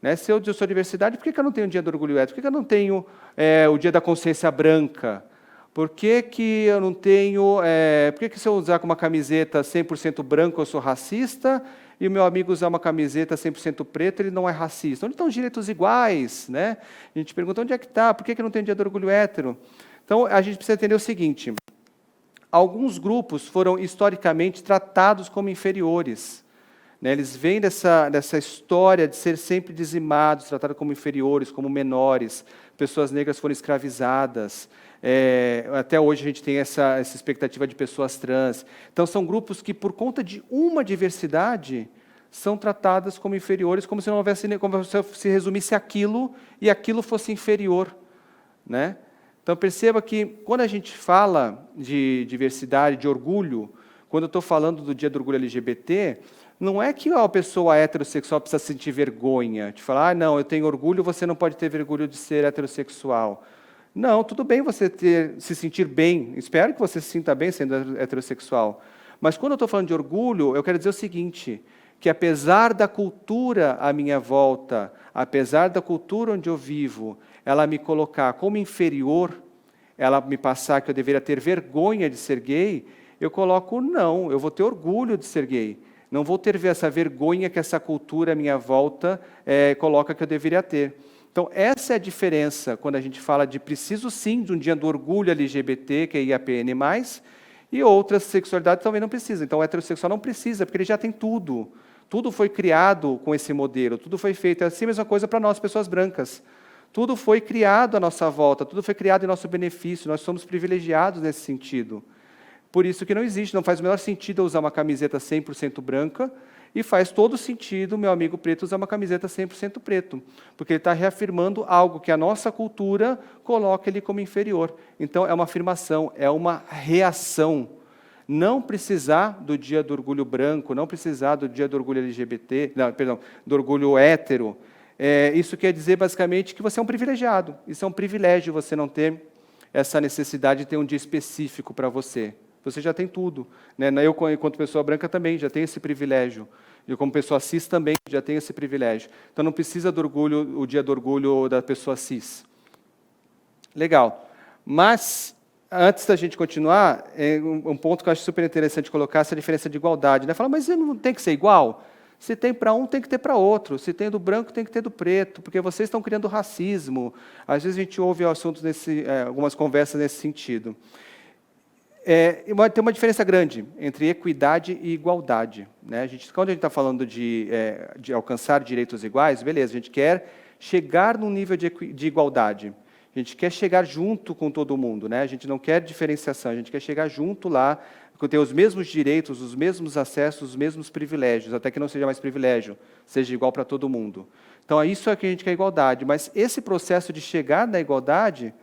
Né? Se eu sou diversidade, por que eu não tenho o dia do orgulho hétero? Por que eu não tenho o dia da consciência branca? Por que eu não tenho... por que se eu usar uma camiseta 100% branca, eu sou racista, e o meu amigo usar uma camiseta 100% preta, ele não é racista? Onde estão os direitos iguais? Né? A gente pergunta, onde é que está? Por que não tem o dia do orgulho hétero? Então, a gente precisa entender o seguinte: alguns grupos foram historicamente tratados como inferiores. Né? Eles vêm dessa história de ser sempre dizimados, tratados como inferiores, como menores. Pessoas negras foram escravizadas. Até hoje a gente tem essa expectativa de pessoas trans. Então, são grupos que, por conta de uma diversidade, são tratadas como inferiores, como se não houvesse, como se resumisse aquilo e aquilo fosse inferior. Né? Então, perceba que, quando a gente fala de diversidade, de orgulho, quando eu estou falando do dia do orgulho LGBT, não é que a pessoa heterossexual precisa sentir vergonha, de falar, não, eu tenho orgulho, você não pode ter vergonha de ser heterossexual. Não, tudo bem você se sentir bem, espero que você se sinta bem sendo heterossexual. Mas, quando eu estou falando de orgulho, eu quero dizer o seguinte, que apesar da cultura à minha volta, apesar da cultura onde eu vivo, ela me colocar como inferior, ela me passar que eu deveria ter vergonha de ser gay, eu coloco, não, eu vou ter orgulho de ser gay. Não vou ter essa vergonha que essa cultura à minha volta coloca que eu deveria ter. Então, essa é a diferença quando a gente fala de preciso sim de um dia do orgulho LGBT, que é IAPN+, e outras sexualidades também não precisam. Então, o heterossexual não precisa, porque ele já tem tudo. Tudo foi criado com esse modelo, tudo foi feito. É assim a mesma coisa para nós, pessoas brancas. Tudo foi criado à nossa volta, tudo foi criado em nosso benefício, nós somos privilegiados nesse sentido. Por isso que não existe, não faz o menor sentido eu usar uma camiseta 100% branca, e faz todo sentido o meu amigo preto usar uma camiseta 100% preto, porque ele está reafirmando algo que a nossa cultura coloca ele como inferior. Então, é uma afirmação, é uma reação. Não precisar do dia do orgulho branco, não precisar do dia do orgulho LGBT, não, perdão, do orgulho hétero. Isso quer dizer, basicamente, que você é um privilegiado. Isso é um privilégio, você não ter essa necessidade de ter um dia específico para você. Você já tem tudo. Né? Eu, enquanto pessoa branca, também já tenho esse privilégio. E como pessoa cis, também já tenho esse privilégio. Então, não precisa do orgulho, o dia do orgulho da pessoa cis. Legal. Mas, antes da gente continuar, um ponto que eu acho super interessante colocar, essa diferença de igualdade. Né? Fala, mas não tem que ser igual? Se tem para um, tem que ter para outro. Se tem do branco, tem que ter do preto, porque vocês estão criando racismo. Às vezes a gente ouve assuntos algumas conversas nesse sentido. Tem uma diferença grande entre equidade e igualdade. Né? Quando a gente está falando de alcançar direitos iguais, beleza, a gente quer chegar num nível de igualdade. A gente quer chegar junto com todo mundo. Né? A gente não quer diferenciação, a gente quer chegar junto lá, ter os mesmos direitos, os mesmos acessos, os mesmos privilégios, até que não seja mais privilégio, seja igual para todo mundo. Então, isso é que a gente quer igualdade. Mas esse processo de chegar na igualdade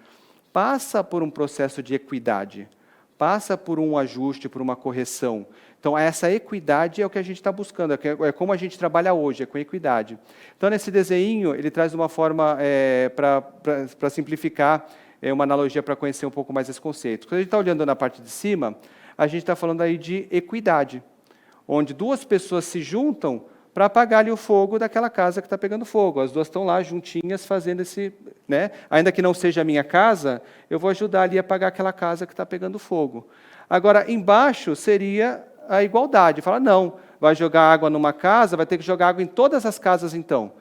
passa por um processo de equidade. Passa por um ajuste, por uma correção. Então, essa equidade é o que a gente está buscando, é como a gente trabalha hoje, é com equidade. Então, nesse desenho, ele traz uma forma, para simplificar, é uma analogia para conhecer um pouco mais esse conceito. Quando a gente está olhando na parte de cima, a gente está falando aí de equidade, onde duas pessoas se juntam para apagar ali o fogo daquela casa que está pegando fogo. As duas estão lá juntinhas fazendo esse... Né? Ainda que não seja a minha casa, eu vou ajudar ali a apagar aquela casa que está pegando fogo. Agora, embaixo seria a igualdade. Fala, não, vai jogar água numa casa, vai ter que jogar água em todas as casas então.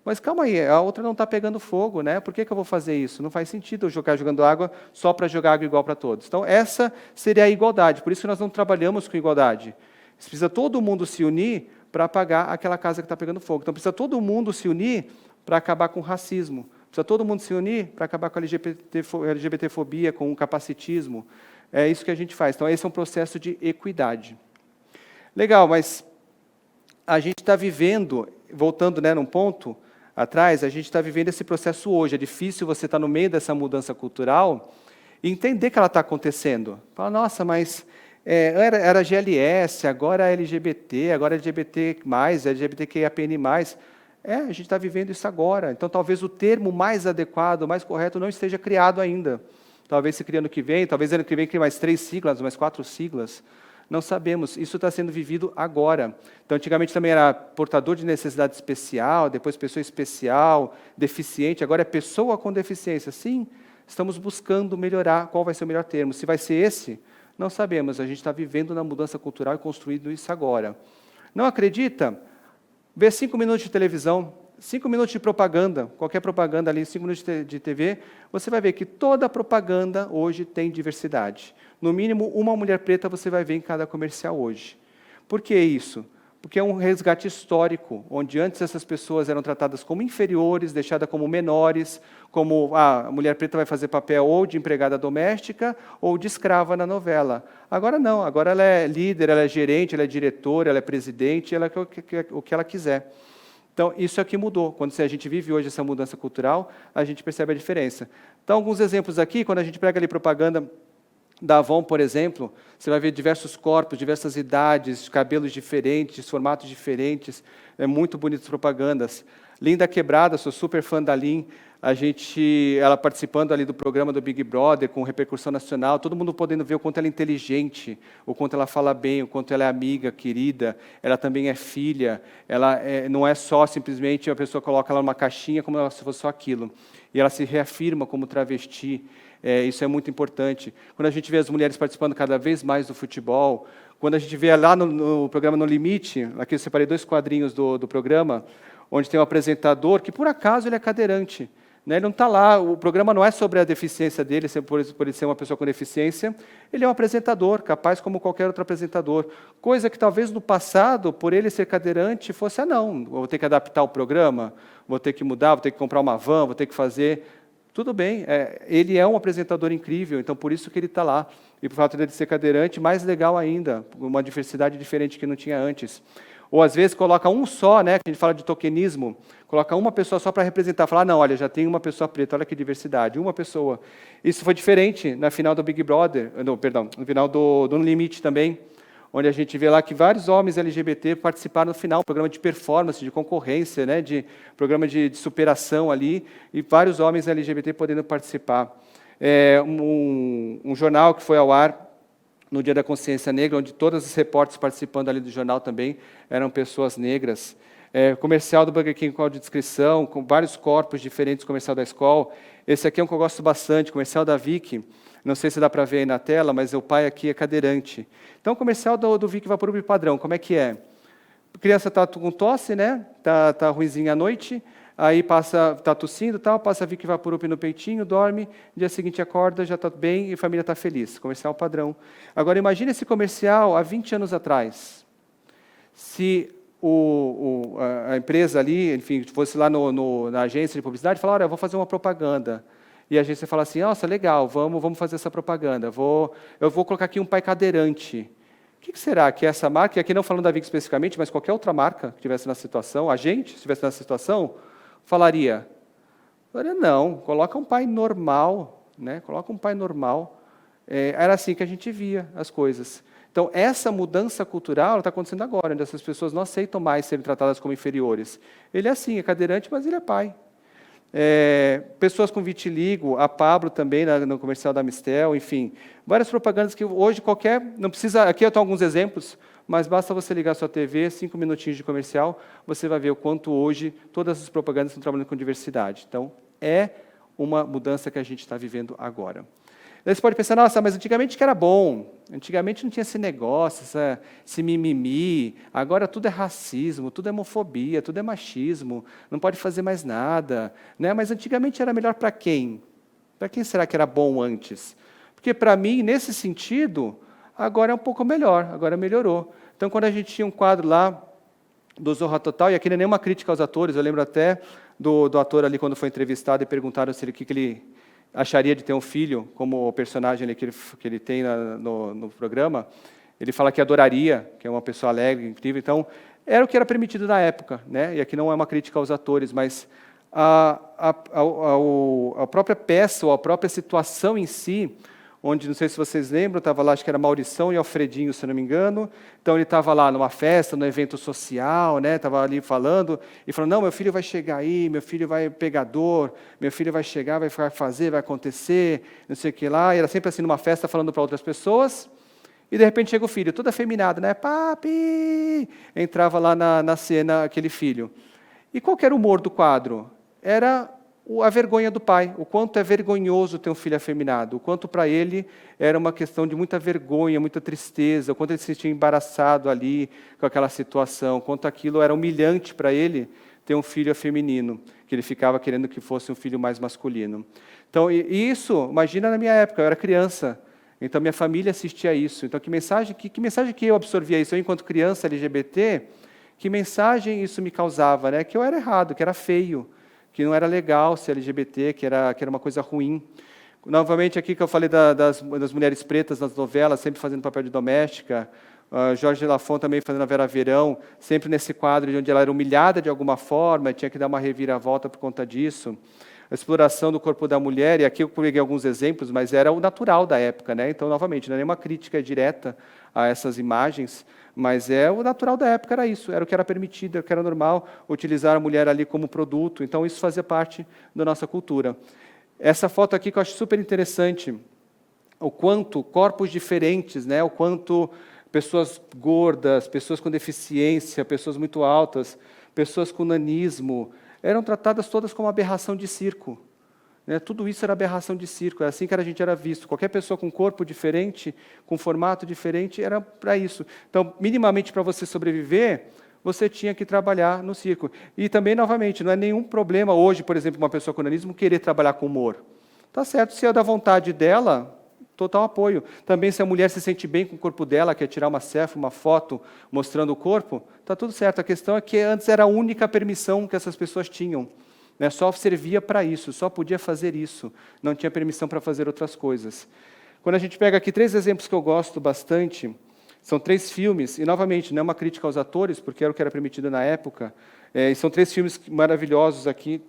Mas calma aí, a outra não está pegando fogo, né? Por que eu vou fazer isso? Não faz sentido eu jogar jogando água só para jogar água igual para todos. Então, essa seria a igualdade. Por isso que nós não trabalhamos com igualdade. Precisa todo mundo se unir para apagar aquela casa que está pegando fogo. Então, precisa todo mundo se unir para acabar com o racismo. Precisa todo mundo se unir para acabar com a LGBTfobia, com o capacitismo. É isso que a gente faz. Então, esse é um processo de equidade. Legal, mas a gente está vivendo, voltando, né, num ponto atrás, a gente está vivendo esse processo hoje. É difícil você estar no meio dessa mudança cultural e entender que ela está acontecendo. Fala, nossa, mas... era GLS, agora é LGBT, agora é LGBT+, LGBTQIAPN+. A gente está vivendo isso agora. Então, talvez o termo mais adequado, mais correto, não esteja criado ainda. Talvez se crie ano que vem, talvez ano que vem crie mais 3 siglas, mais 4 siglas. Não sabemos. Isso está sendo vivido agora. Então, antigamente também era portador de necessidade especial, depois pessoa especial, deficiente, agora é pessoa com deficiência. Sim, estamos buscando melhorar qual vai ser o melhor termo. Se vai ser esse... Não sabemos, a gente está vivendo na mudança cultural e construindo isso agora. Não acredita? Vê 5 minutos de televisão, 5 minutos de propaganda, qualquer propaganda ali, 5 minutos de TV, você vai ver que toda propaganda hoje tem diversidade. No mínimo, uma mulher preta você vai ver em cada comercial hoje. Por que isso? Porque é um resgate histórico, onde antes essas pessoas eram tratadas como inferiores, deixadas como menores, como a mulher preta vai fazer papel ou de empregada doméstica ou de escrava na novela. Agora não, agora ela é líder, ela é gerente, ela é diretora, ela é presidente, ela é o que ela quiser. Então, isso aqui mudou. Quando a gente vive hoje essa mudança cultural, a gente percebe a diferença. Então, alguns exemplos aqui, quando a gente pega ali propaganda da Avon, por exemplo, você vai ver diversos corpos, diversas idades, cabelos diferentes, formatos diferentes, muito bonitas propagandas. Linda Quebrada, sou super fã da Lin, ela participando ali do programa do Big Brother, com repercussão nacional, todo mundo podendo ver o quanto ela é inteligente, o quanto ela fala bem, o quanto ela é amiga, querida, ela também é filha, ela não é só simplesmente a pessoa coloca ela numa caixinha como se fosse só aquilo, e ela se reafirma como travesti. Isso é muito importante. Quando a gente vê as mulheres participando cada vez mais do futebol, quando a gente vê lá no programa No Limite, aqui eu separei 2 quadrinhos do programa, onde tem um apresentador que, por acaso, ele é cadeirante. Né? Ele não está lá, o programa não é sobre a deficiência dele, por ele ser uma pessoa com deficiência, ele é um apresentador, capaz como qualquer outro apresentador. Coisa que talvez no passado, por ele ser cadeirante, fosse, não, vou ter que adaptar o programa, vou ter que mudar, vou ter que comprar uma van, vou ter que fazer... Tudo bem, ele é um apresentador incrível, então por isso que ele está lá. E por fato dele ser cadeirante, mais legal ainda, uma diversidade diferente que não tinha antes. Ou às vezes coloca um só, né, que a gente fala de tokenismo, coloca uma pessoa só para representar, falar, não, olha, já tem uma pessoa preta, olha que diversidade, uma pessoa. Isso foi diferente na final do Big Brother, no final do No Limite também, onde a gente vê lá que vários homens LGBT participaram no final, programa de performance, de concorrência, né, de programa de superação ali, e vários homens LGBT podendo participar. Um jornal que foi ao ar no Dia da Consciência Negra, onde todas as repórteres participando ali do jornal também eram pessoas negras. Comercial do Burger King com audiodescrição, com vários corpos diferentes, comercial da Skol. Esse aqui é um que eu gosto bastante, comercial da Vick. Não sei se dá para ver aí na tela, mas o pai aqui é cadeirante. Então, o comercial do Vick Vaporub padrão, como é que é? A criança está com tosse, né? Tá ruinzinha à noite, aí está tossindo, passa Vick Vaporub no peitinho, dorme, dia seguinte acorda, já está bem e a família está feliz. Comercial padrão. Agora, imagine esse comercial há 20 anos atrás. Se a empresa ali, enfim, fosse lá na agência de publicidade e falar, olha, eu vou fazer uma propaganda. E a agência fala assim, nossa, legal, vamos fazer essa propaganda. Eu vou colocar aqui um pai cadeirante. O que será que essa marca, e aqui não falando da Vick especificamente, mas qualquer outra marca que estivesse na situação, a gente, se estivesse nessa situação, falaria, não, coloca um pai normal, né? Coloca um pai normal. Era assim que a gente via as coisas. Então, essa mudança cultural está acontecendo agora, onde essas pessoas não aceitam mais serem tratadas como inferiores. Ele é assim, é cadeirante, mas ele é pai. pessoas com vitiligo, a Pablo também, no comercial da Mistel, enfim, várias propagandas que hoje qualquer, não precisa, aqui eu tenho alguns exemplos, mas basta você ligar a sua TV, 5 minutinhos de comercial, você vai ver o quanto hoje todas as propagandas estão trabalhando com diversidade. Então, é uma mudança que a gente está vivendo agora. Daí você pode pensar, nossa, mas antigamente que era bom, antigamente não tinha esse negócio, esse mimimi, agora tudo é racismo, tudo é homofobia, tudo é machismo, não pode fazer mais nada, né? Mas antigamente era melhor para quem? Para quem será que era bom antes? Porque para mim, nesse sentido, agora é um pouco melhor, agora melhorou. Então, quando a gente tinha um quadro lá do Zorra Total, e aqui não é nenhuma crítica aos atores, eu lembro até do ator ali, quando foi entrevistado, e perguntaram se o que ele acharia de ter um filho, como o personagem ali que ele tem no programa, ele fala que adoraria, que é uma pessoa alegre, incrível. Então, era o que era permitido na época, né? E aqui não é uma crítica aos atores, mas a própria peça, ou a própria situação em si, onde, não sei se vocês lembram, estava lá, acho que era Maurição e Alfredinho, se não me engano. Então, ele estava lá numa festa, num evento social, né? Estava ali falando, e falando, não, meu filho vai chegar aí, meu filho vai pegar dor, meu filho vai chegar, vai fazer, vai acontecer, não sei o que lá. E era sempre assim, numa festa, falando para outras pessoas, e de repente chega o filho, todo afeminado, né? Papi! Entrava lá na cena aquele filho. E qual que era o humor do quadro? Era a vergonha do pai, o quanto é vergonhoso ter um filho afeminado, o quanto para ele era uma questão de muita vergonha, muita tristeza, o quanto ele se sentia embaraçado ali com aquela situação, o quanto aquilo era humilhante para ele ter um filho feminino, que ele ficava querendo que fosse um filho mais masculino. Então, isso, imagina na minha época, eu era criança, então minha família assistia isso. Então, que mensagem que eu absorvia isso? Eu, enquanto criança LGBT, que mensagem isso me causava? Né? Que eu era errado, que era feio, que não era legal ser LGBT, que era uma coisa ruim. Novamente, aqui que eu falei das mulheres pretas nas novelas, sempre fazendo papel de doméstica, Jorge Lafon também fazendo a Vera Verão, sempre nesse quadro de onde ela era humilhada de alguma forma, tinha que dar uma reviravolta por conta disso. A exploração do corpo da mulher, e aqui eu peguei alguns exemplos, mas era o natural da época, né? Então, novamente, não é nenhuma crítica direta a essas imagens, mas o natural da época era isso, era o que era permitido, era o que era normal, utilizar a mulher ali como produto, então isso fazia parte da nossa cultura. Essa foto aqui que eu acho super interessante, o quanto corpos diferentes, né? O quanto pessoas gordas, pessoas com deficiência, pessoas muito altas, pessoas com nanismo, eram tratadas todas como aberração de circo. Né? Tudo isso era aberração de circo, é assim que a gente era visto. Qualquer pessoa com corpo diferente, com formato diferente, era para isso. Então, minimamente para você sobreviver, você tinha que trabalhar no circo. E também, novamente, não é nenhum problema hoje, por exemplo, uma pessoa com nanismo querer trabalhar com humor. Tá certo, se é da vontade dela, total apoio. Também, se a mulher se sente bem com o corpo dela, quer tirar uma selfie, uma foto mostrando o corpo, está tudo certo. A questão é que antes era a única permissão que essas pessoas tinham. Né? Só servia para isso, só podia fazer isso. Não tinha permissão para fazer outras coisas. Quando a gente pega aqui 3 exemplos que eu gosto bastante, são 3 filmes, e novamente, não é uma crítica aos atores, porque era o que era permitido na época, e são 3 filmes maravilhosos aqui,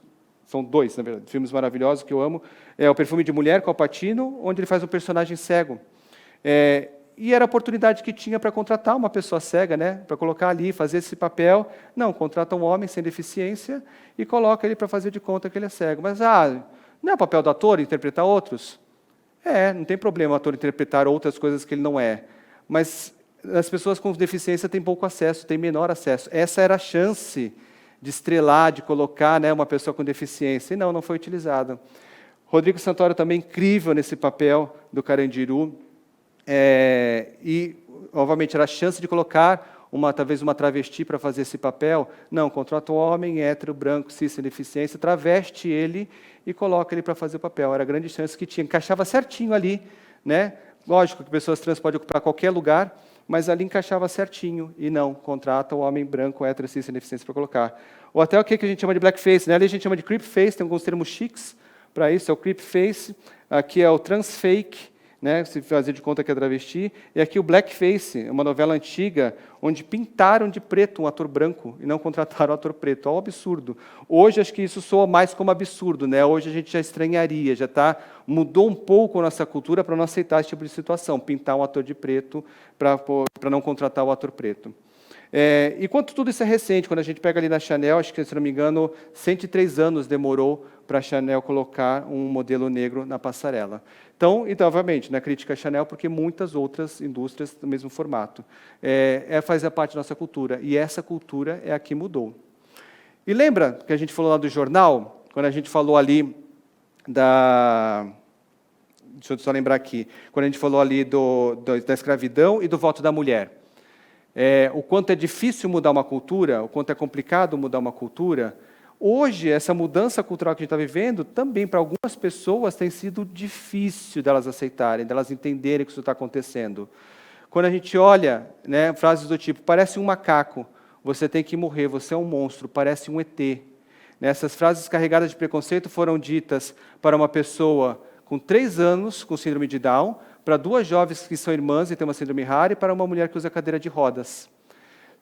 são 2, na verdade, filmes maravilhosos que eu amo. É O Perfume de Mulher, com Al Pacino, onde ele faz um personagem cego. E era a oportunidade que tinha para contratar uma pessoa cega, né? Para colocar ali, fazer esse papel. Não, contrata um homem sem deficiência e coloca ele para fazer de conta que ele é cego. Mas, não é o papel do ator interpretar outros? Não tem problema o ator interpretar outras coisas que ele não é. Mas as pessoas com deficiência têm pouco acesso, têm menor acesso. Essa era a chance de estrelar, de colocar, né, uma pessoa com deficiência. E não foi utilizada. Rodrigo Santoro também incrível nesse papel do Carandiru. E, obviamente, era a chance de colocar talvez uma travesti para fazer esse papel. Não, contrata um homem hétero, branco, cis, sem deficiência, traveste ele e coloca ele para fazer o papel. Era a grande chance que tinha. Encaixava certinho ali, né? Lógico que pessoas trans podem ocupar qualquer lugar, mas ali encaixava certinho. E não, contrata o homem branco, hétero, cis, sem deficiência para colocar. Ou até o que a gente chama de blackface, né? Ali a gente chama de creepface, tem alguns termos chiques para isso, é o creepface. Aqui é o transfake, né, se fazer de conta que é travesti, e aqui o blackface, uma novela antiga, onde pintaram de preto um ator branco e não contrataram um ator preto. Olha o absurdo. Hoje, acho que isso soa mais como absurdo, né? Hoje a gente já estranharia, mudou um pouco a nossa cultura para não aceitar esse tipo de situação, pintar um ator de preto para não contratar o ator preto. E quanto tudo isso é recente, quando a gente pega ali na Chanel, acho que, se não me engano, 103 anos demorou para a Chanel colocar um modelo negro na passarela. Então, obviamente, na crítica à Chanel, porque muitas outras indústrias do mesmo formato. Faz parte da nossa cultura, e essa cultura é a que mudou. E lembra que a gente falou lá do jornal, quando a gente falou ali deixa eu só lembrar aqui, quando a gente falou ali da escravidão e do voto da mulher. O quanto é difícil mudar uma cultura, o quanto é complicado mudar uma cultura. Hoje, essa mudança cultural que a gente está vivendo, também para algumas pessoas tem sido difícil delas aceitarem, delas entenderem que isso está acontecendo. Quando a gente olha, né, frases do tipo, parece um macaco, você tem que morrer, você é um monstro, parece um ET. Essas frases carregadas de preconceito foram ditas para uma pessoa com 3 anos, com síndrome de Down, para 2 jovens que são irmãs e têm uma síndrome rara, e para uma mulher que usa cadeira de rodas.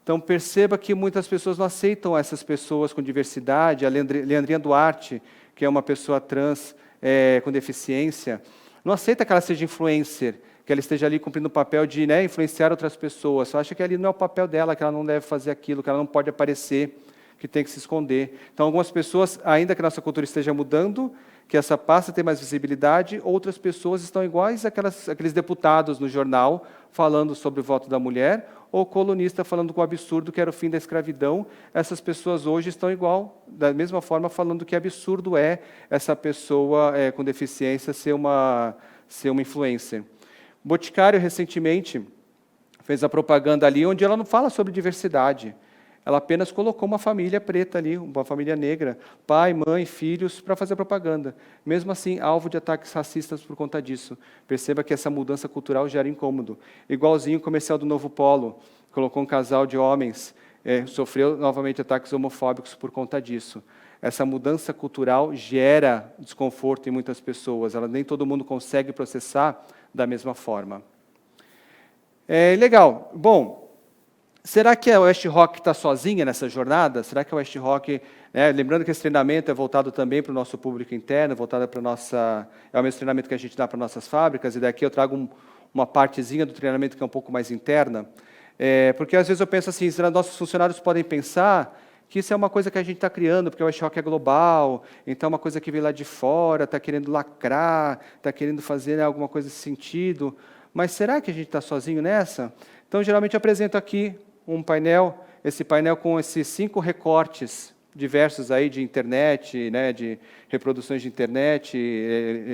Então, perceba que muitas pessoas não aceitam essas pessoas com diversidade. A Leandrinha Duarte, que é uma pessoa trans com deficiência, não aceita que ela seja influencer, que ela esteja ali cumprindo o papel de, né, influenciar outras pessoas. Só acha que ali não é o papel dela, que ela não deve fazer aquilo, que ela não pode aparecer, que tem que se esconder. Então, algumas pessoas, ainda que a nossa cultura esteja mudando, que essa passa a ter mais visibilidade, outras pessoas estão iguais àqueles deputados no jornal falando sobre o voto da mulher, ou colunista falando com o absurdo que era o fim da escravidão. Essas pessoas hoje estão igual, da mesma forma, falando que absurdo é essa pessoa com deficiência ser uma influencer. Boticário, recentemente, fez a propaganda ali, onde ela não fala sobre diversidade. Ela apenas colocou uma família preta ali, uma família negra, pai, mãe, filhos, para fazer propaganda. Mesmo assim, alvo de ataques racistas por conta disso. Perceba que essa mudança cultural gera incômodo. Igualzinho o comercial do Novo Polo, colocou um casal de homens, sofreu novamente ataques homofóbicos por conta disso. Essa mudança cultural gera desconforto em muitas pessoas. Nem todo mundo consegue processar da mesma forma. Legal. Bom, será que a West Rock está sozinha nessa jornada? Será que a West Rock, lembrando que esse treinamento é voltado também para o nosso público interno, voltado para é o mesmo treinamento que a gente dá para nossas fábricas, e daqui eu trago uma partezinha do treinamento que é um pouco mais interna, porque às vezes eu penso assim, será que nossos funcionários podem pensar que isso é uma coisa que a gente está criando, porque o West Rock é global, então é uma coisa que vem lá de fora, está querendo lacrar, está querendo fazer alguma coisa nesse sentido, mas será que a gente está sozinho nessa? Então, geralmente eu apresento aqui um painel, esse painel com esses 5 recortes diversos aí de internet, de reproduções de internet,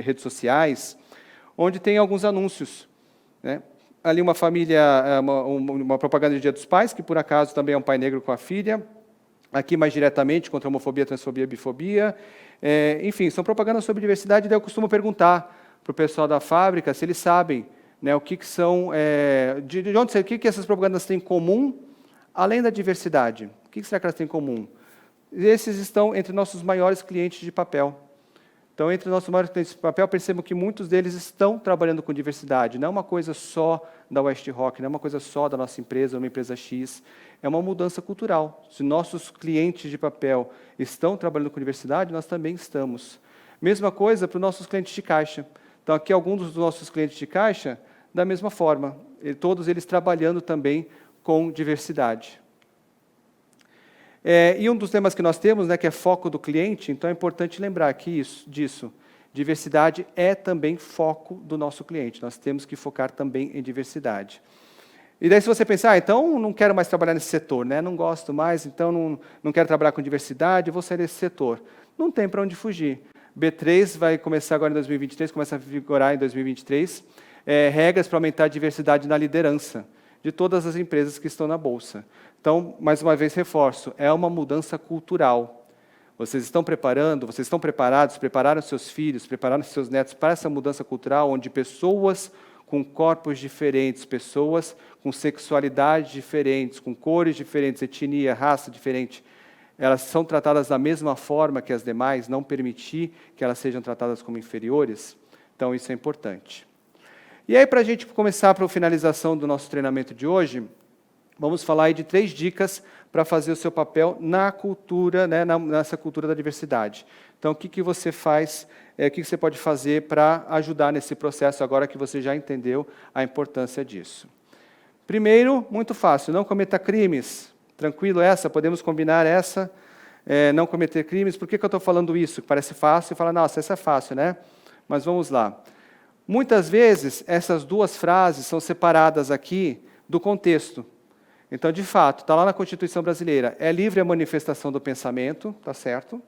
redes sociais, onde tem alguns anúncios. Ali uma família, uma propaganda de Dia dos Pais, que por acaso também é um pai negro com a filha, aqui mais diretamente contra a homofobia, transfobia, bifobia. Enfim, são propagandas sobre diversidade, e daí eu costumo perguntar para o pessoal da fábrica se eles sabem o que são, o que essas propagandas têm em comum, além da diversidade. O que será que elas têm em comum? Esses estão entre nossos maiores clientes de papel. Então, entre nossos maiores clientes de papel, percebo que muitos deles estão trabalhando com diversidade. Não é uma coisa só da West Rock, não é uma coisa só da nossa empresa, uma empresa X. É uma mudança cultural. Se nossos clientes de papel estão trabalhando com diversidade, nós também estamos. Mesma coisa para os nossos clientes de caixa. Então, aqui alguns dos nossos clientes de caixa, da mesma forma, todos eles trabalhando também com diversidade. E um dos temas que nós temos, que é foco do cliente, então é importante lembrar aqui disso. Diversidade é também foco do nosso cliente. Nós temos que focar também em diversidade. E daí, se você pensar, então não quero mais trabalhar nesse setor, não gosto mais, então não quero trabalhar com diversidade, vou sair desse setor. Não tem para onde fugir. B3 vai começar agora em 2023, começa a vigorar em 2023, regras para aumentar a diversidade na liderança de todas as empresas que estão na Bolsa. Então, mais uma vez, reforço, é uma mudança cultural. Vocês estão preparados, prepararam seus filhos, prepararam seus netos para essa mudança cultural, onde pessoas com corpos diferentes, pessoas com sexualidades diferentes, com cores diferentes, etnia, raça diferente, elas são tratadas da mesma forma que as demais, não permitir que elas sejam tratadas como inferiores? Então, isso é importante. E aí, para a gente começar para a finalização do nosso treinamento de hoje, vamos falar aí de 3 dicas para fazer o seu papel na cultura, nessa cultura da diversidade. Então, o que você faz, o que você pode fazer para ajudar nesse processo, agora que você já entendeu a importância disso? Primeiro, muito fácil, não cometa crimes. Tranquilo essa, podemos combinar essa, não cometer crimes. Por que eu estou falando isso? Parece fácil, fala, nossa, essa é fácil, né? Mas vamos lá. Muitas vezes, essas duas frases são separadas aqui do contexto. Então, de fato, está lá na Constituição Brasileira, é livre a manifestação do pensamento, tá certo?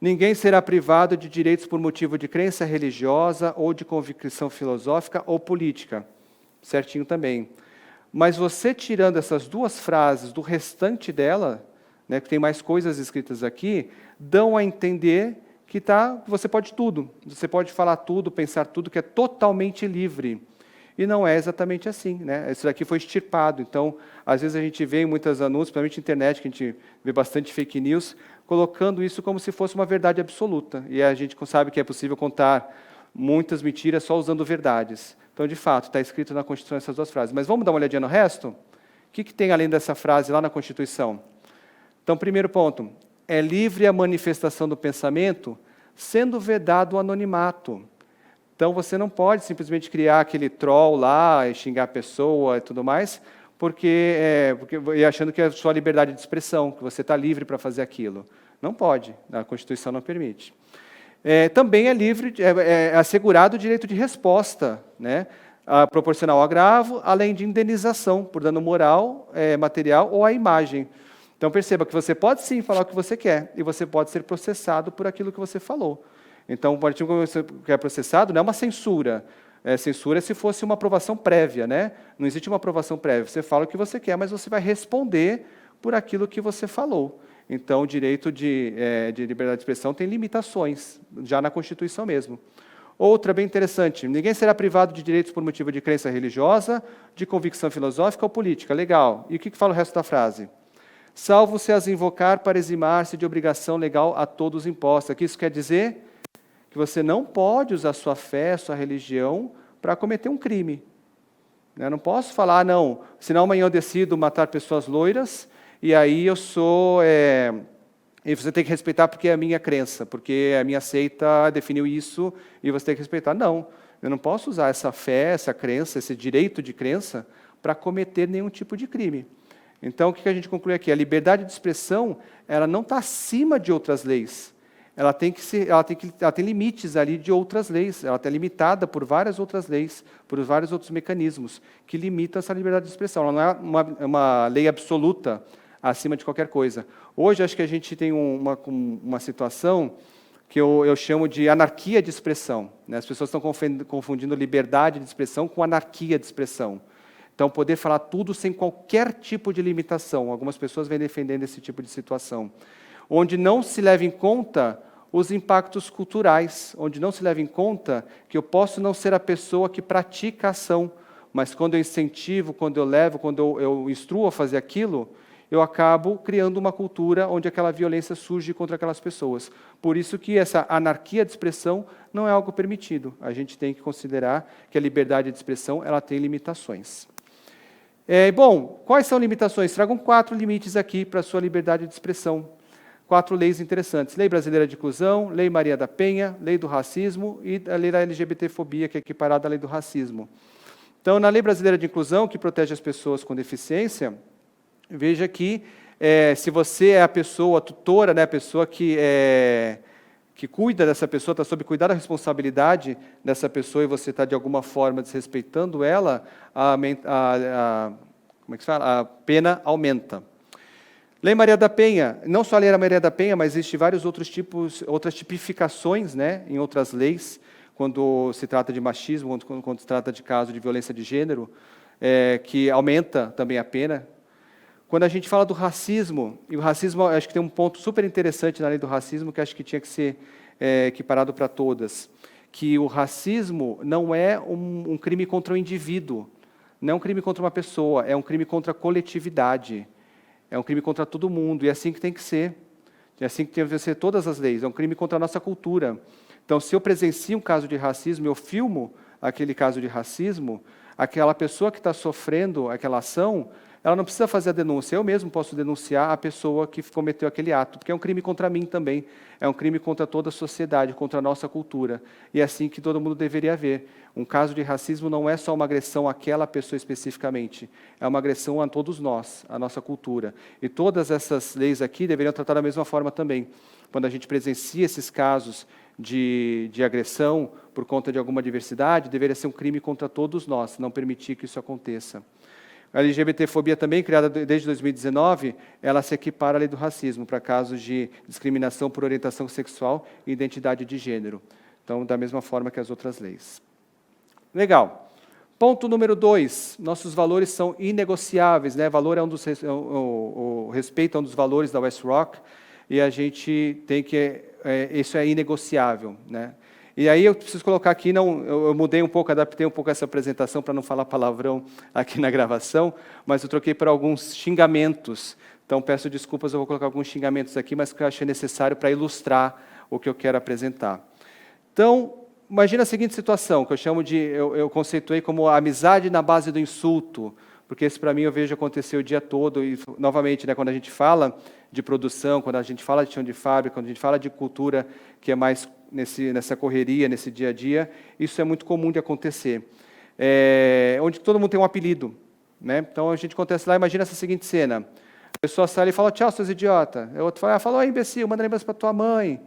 Ninguém será privado de direitos por motivo de crença religiosa ou de convicção filosófica ou política. Certinho também. Mas você tirando essas duas frases do restante dela, né, que tem mais coisas escritas aqui, dão a entender que você pode tudo. Você pode falar tudo, pensar tudo, que é totalmente livre. E não é exatamente assim, né? Isso daqui foi extirpado. Então, às vezes a gente vê em muitos anúncios, principalmente na internet, que a gente vê bastante fake news, colocando isso como se fosse uma verdade absoluta. E a gente sabe que é possível contar muitas mentiras só usando verdades. Então, de fato, está escrito na Constituição essas duas frases. Mas vamos dar uma olhadinha no resto? O que tem além dessa frase lá na Constituição? Então, primeiro ponto, é livre a manifestação do pensamento, sendo vedado o anonimato. Então, você não pode simplesmente criar aquele troll lá e xingar a pessoa e tudo mais, porque achando que é a sua liberdade de expressão, que você está livre para fazer aquilo. Não pode, a Constituição não permite. Também é livre, é assegurado o direito de resposta, né, proporcional ao agravo, além de indenização por dano moral, material ou à imagem. Então, perceba que você pode sim falar o que você quer, e você pode ser processado por aquilo que você falou. Então, o partido que você é processado não é uma censura. Censura é se fosse uma aprovação prévia, né? Não existe uma aprovação prévia. Você fala o que você quer, mas você vai responder por aquilo que você falou. Então, o direito de liberdade de expressão tem limitações, já na Constituição mesmo. Outra bem interessante, ninguém será privado de direitos por motivo de crença religiosa, de convicção filosófica ou política. Legal. E o que fala o resto da frase? Salvo se as invocar para eximar-se de obrigação legal a todos imposta. O que isso quer dizer? Que você não pode usar sua fé, sua religião, para cometer um crime. Eu não posso falar, não, senão amanhã eu decido matar pessoas loiras, e aí eu sou... e você tem que respeitar porque é a minha crença, porque a minha seita definiu isso, e você tem que respeitar. Não, eu não posso usar essa fé, essa crença, esse direito de crença, para cometer nenhum tipo de crime. Então, o que a gente conclui aqui? A liberdade de expressão, ela não está acima de outras leis. Ela tem limites ali de outras leis, ela está limitada por várias outras leis, por vários outros mecanismos que limitam essa liberdade de expressão. Ela não é uma lei absoluta acima de qualquer coisa. Hoje, acho que a gente tem uma situação que eu chamo de anarquia de expressão, né? As pessoas estão confundindo liberdade de expressão com anarquia de expressão. Então, poder falar tudo sem qualquer tipo de limitação. Algumas pessoas vêm defendendo esse tipo de situação. Onde não se leva em conta os impactos culturais, onde não se leva em conta que eu posso não ser a pessoa que pratica a ação, mas quando eu incentivo, quando eu levo, quando eu instruo a fazer aquilo, eu acabo criando uma cultura onde aquela violência surge contra aquelas pessoas. Por isso que essa anarquia de expressão não é algo permitido. A gente tem que considerar que a liberdade de expressão ela tem limitações. Bom, quais são limitações? Tragam 4 limites aqui para a sua liberdade de expressão. 4 leis interessantes. Lei Brasileira de Inclusão, Lei Maria da Penha, Lei do Racismo e a Lei da LGBT-fobia, que é equiparada à Lei do Racismo. Então, na Lei Brasileira de Inclusão, que protege as pessoas com deficiência, veja que se você é a pessoa, a tutora, né, a pessoa que cuida dessa pessoa, está sob cuidado da responsabilidade dessa pessoa e você está, de alguma forma, desrespeitando ela, como é que se fala? A pena aumenta. Lei Maria da Penha, não só a Lei Maria da Penha, mas existem vários outras tipificações, né, em outras leis, quando se trata de machismo, quando se trata de caso de violência de gênero, que aumenta também a pena. Quando a gente fala do racismo, e o racismo, acho que tem um ponto super interessante na lei do racismo, que acho que tinha que ser equiparado para todas, que o racismo não é um crime contra o indivíduo, não é um crime contra uma pessoa, é um crime contra a coletividade. É um crime contra todo mundo, e é assim que tem que ser. É assim que tem que ser todas as leis. É um crime contra a nossa cultura. Então, se eu presencio um caso de racismo, eu filmo aquele caso de racismo, aquela pessoa que está sofrendo aquela ação, ela não precisa fazer a denúncia, eu mesmo posso denunciar a pessoa que cometeu aquele ato, porque é um crime contra mim também, é um crime contra toda a sociedade, contra a nossa cultura, e é assim que todo mundo deveria ver. Um caso de racismo não é só uma agressão àquela pessoa especificamente, é uma agressão a todos nós, a nossa cultura. E todas essas leis aqui deveriam tratar da mesma forma também. Quando a gente presencia esses casos de agressão por conta de alguma diversidade, deveria ser um crime contra todos nós, não permitir que isso aconteça. A LGBTfobia também, criada desde 2019, ela se equipara à lei do racismo para casos de discriminação por orientação sexual e identidade de gênero. Então, da mesma forma que as outras leis. Legal. Ponto número 2, nossos valores são inegociáveis, né? Valor é o respeito é um dos valores da West Rock, e a gente tem que, isso é inegociável, né? E aí eu preciso colocar aqui, eu mudei um pouco, adaptei um pouco essa apresentação para não falar palavrão aqui na gravação, mas eu troquei por alguns xingamentos. Então, peço desculpas, eu vou colocar alguns xingamentos aqui, mas que eu achei necessário para ilustrar o que eu quero apresentar. Então, imagina a seguinte situação, que eu chamo de, eu conceituei como a amizade na base do insulto, porque isso, para mim, eu vejo acontecer o dia todo, e, novamente, né, quando a gente fala de produção, quando a gente fala de chão de fábrica, quando a gente fala de cultura que é mais nessa correria, nesse dia a dia, isso é muito comum de acontecer. Onde todo mundo tem um apelido, né? Então, a gente acontece lá, imagina essa seguinte cena. A pessoa sai e fala, tchau, seus idiota. O outro fala, falou, imbecil, manda lembrança para tua mãe.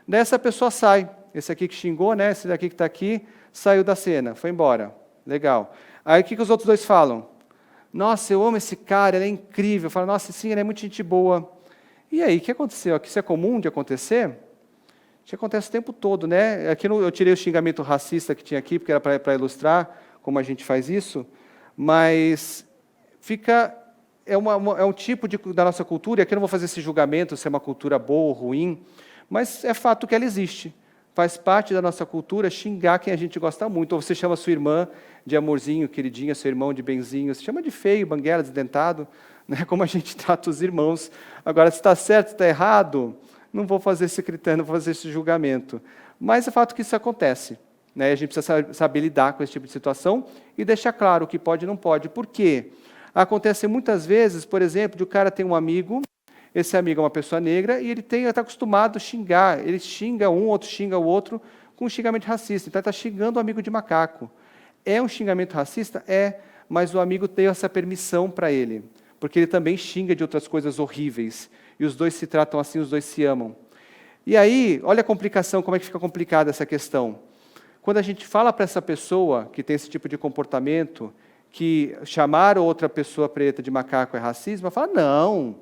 Daí essa pessoa sai. Esse aqui que xingou, né? Esse daqui que está aqui, saiu da cena, foi embora. Legal. Aí, o que os outros dois falam? Nossa, eu amo esse cara, ele é incrível. Fala, nossa, sim, ele é muito gente boa. E aí, o que aconteceu? Aqui isso é comum de acontecer? Isso acontece o tempo todo, né? Aqui eu tirei o xingamento racista que tinha aqui, porque era para ilustrar como a gente faz isso, mas é um tipo da nossa cultura, e aqui eu não vou fazer esse julgamento se é uma cultura boa ou ruim, mas é fato que ela existe. Faz parte da nossa cultura xingar quem a gente gosta muito. Ou você chama sua irmã de amorzinho, queridinha, seu irmão de benzinho, você chama de feio, banguela, desdentado, né? Como a gente trata os irmãos. Agora, se está certo, se está errado, não vou fazer esse critério, não vou fazer esse julgamento. Mas é fato que isso acontece, né? A gente precisa saber lidar com esse tipo de situação e deixar claro o que pode e não pode. Por quê? Acontece muitas vezes, por exemplo, de o cara ter um amigo, esse amigo é uma pessoa negra, e ele está acostumado a xingar, ele xinga um, outro xinga o outro, com um xingamento racista. Então, ele está xingando o amigo de macaco. É um xingamento racista? É, mas o amigo tem essa permissão para ele, porque ele também xinga de outras coisas horríveis. E os dois se tratam assim, os dois se amam. E aí, olha a complicação, como é que fica complicada essa questão. Quando a gente fala para essa pessoa que tem esse tipo de comportamento, que chamar outra pessoa preta de macaco é racismo, ela fala, não,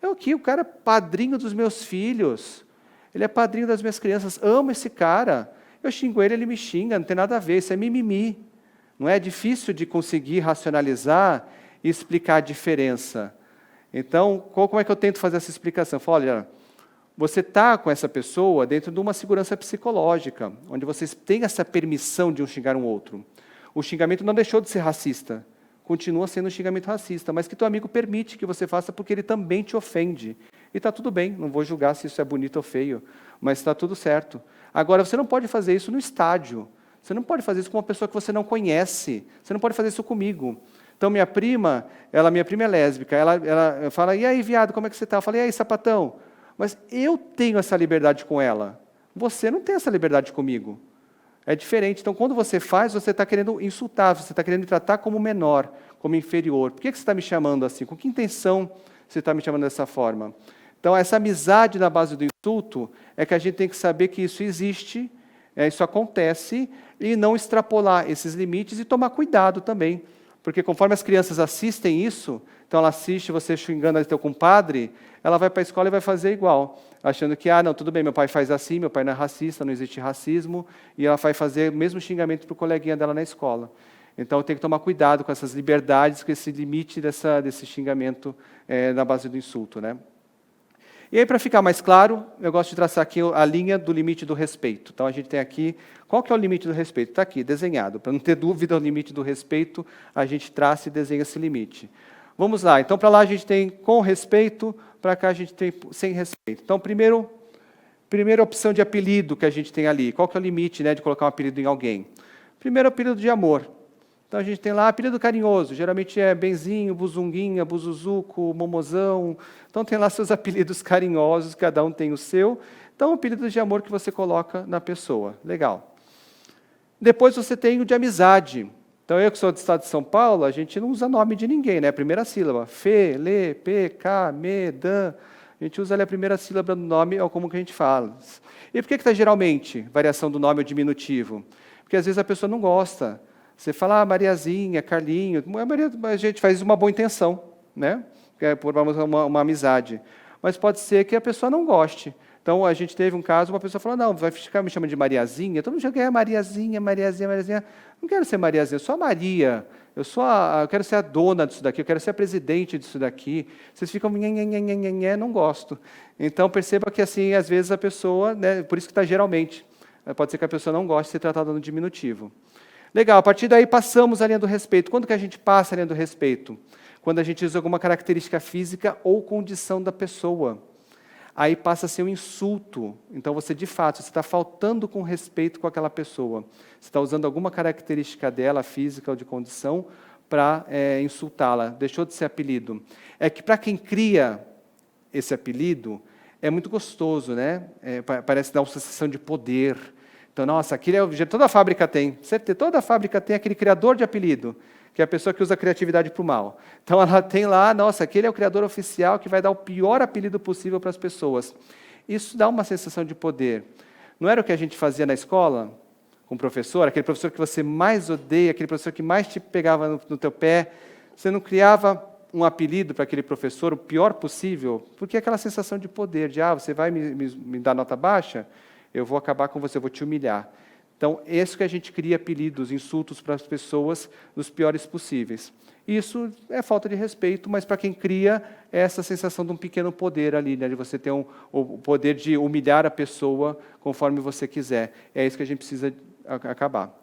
o cara é padrinho dos meus filhos, ele é padrinho das minhas crianças, amo esse cara, eu xingo ele, ele me xinga, não tem nada a ver, isso é mimimi. Não é difícil de conseguir racionalizar e explicar a diferença. Então, como é que eu tento fazer essa explicação? Eu falo, olha, você está com essa pessoa dentro de uma segurança psicológica, onde vocês têm essa permissão de um xingar um outro. O xingamento não deixou de ser racista, continua sendo um xingamento racista, mas que teu amigo permite que você faça porque ele também te ofende. E está tudo bem, não vou julgar se isso é bonito ou feio, mas está tudo certo. Agora, você não pode fazer isso no estádio, você não pode fazer isso com uma pessoa que você não conhece, você não pode fazer isso comigo. Então, minha prima é lésbica, ela fala, e aí, viado, como é que você está? Eu falei, e aí, sapatão? Mas eu tenho essa liberdade com ela, você não tem essa liberdade comigo. É diferente. Então, quando você faz, você está querendo insultar, você está querendo me tratar como menor, como inferior. Por que você está me chamando assim? Com que intenção você está me chamando dessa forma? Então, essa amizade na base do insulto é que a gente tem que saber que isso existe, isso acontece, e não extrapolar esses limites e tomar cuidado também. Porque conforme as crianças assistem isso, então ela assiste você xingando o teu compadre, ela vai para a escola e vai fazer igual, achando que, não, tudo bem, meu pai faz assim, meu pai não é racista, não existe racismo, e ela vai fazer o mesmo xingamento para o coleguinha dela na escola. Então, tem que tomar cuidado com essas liberdades, com esse limite desse xingamento na base do insulto, né? E aí, para ficar mais claro, eu gosto de traçar aqui a linha do limite do respeito. Então, a gente tem aqui, qual que é o limite do respeito? Está aqui, desenhado. Para não ter dúvida, o limite do respeito, a gente traça e desenha esse limite. Vamos lá, então, para lá a gente tem com respeito, para cá a gente tem sem respeito. Então, primeira opção de apelido que a gente tem ali. Qual que é o limite, né, de colocar um apelido em alguém? Primeiro, apelido de amor. Então, a gente tem lá apelido carinhoso, geralmente é Benzinho, Buzunguinha, Buzuzuco, Momozão. Então, tem lá seus apelidos carinhosos, cada um tem o seu. Então, apelidos de amor que você coloca na pessoa. Legal. Depois você tem o de amizade. Então, eu que sou do estado de São Paulo, a gente não usa nome de ninguém, né? A primeira sílaba. Fê, Lê, P, K, Me, Dan. A gente usa ali a primeira sílaba do nome, é como que a gente fala. E por que está geralmente variação do nome ou diminutivo? Porque às vezes a pessoa não gosta. Você fala, Mariazinha, Carlinho, a gente faz uma boa intenção, né? É por uma amizade. Mas pode ser que a pessoa não goste. Então, a gente teve um caso, uma pessoa falou, não, vai ficar me chamando de Mariazinha? Todo mundo já quer Mariazinha, Mariazinha, Mariazinha. Não quero ser Mariazinha, eu sou a Maria. Eu quero ser a dona disso daqui, eu quero ser a presidente disso daqui. Vocês ficam, não gosto. Então, perceba que, assim, às vezes a pessoa, né, por isso que está geralmente, pode ser que a pessoa não goste de ser tratada no diminutivo. Legal, a partir daí passamos a linha do respeito. Quando que a gente passa a linha do respeito? Quando a gente usa alguma característica física ou condição da pessoa. Aí passa a ser um insulto. Então, você, de fato, você está faltando com respeito com aquela pessoa. Você está usando alguma característica dela, física ou de condição, para insultá-la. Deixou de ser apelido. É que, para quem cria esse apelido, é muito gostoso, né? Parece dar uma sensação de poder. Então, nossa, toda fábrica tem. Toda fábrica tem aquele criador de apelido, que é a pessoa que usa a criatividade para o mal. Então, ela tem lá, nossa, aquele é o criador oficial que vai dar o pior apelido possível para as pessoas. Isso dá uma sensação de poder. Não era o que a gente fazia na escola, com o professor, aquele professor que você mais odeia, aquele professor que mais te pegava no teu pé. Você não criava um apelido para aquele professor, o pior possível, porque é aquela sensação de poder, de, você vai me dar nota baixa? Eu vou acabar com você, eu vou te humilhar. Então, isso que a gente cria apelidos, insultos para as pessoas, dos piores possíveis. Isso é falta de respeito, mas para quem cria, é essa sensação de um pequeno poder ali, né, de você ter o poder de humilhar a pessoa conforme você quiser. É isso que a gente precisa acabar.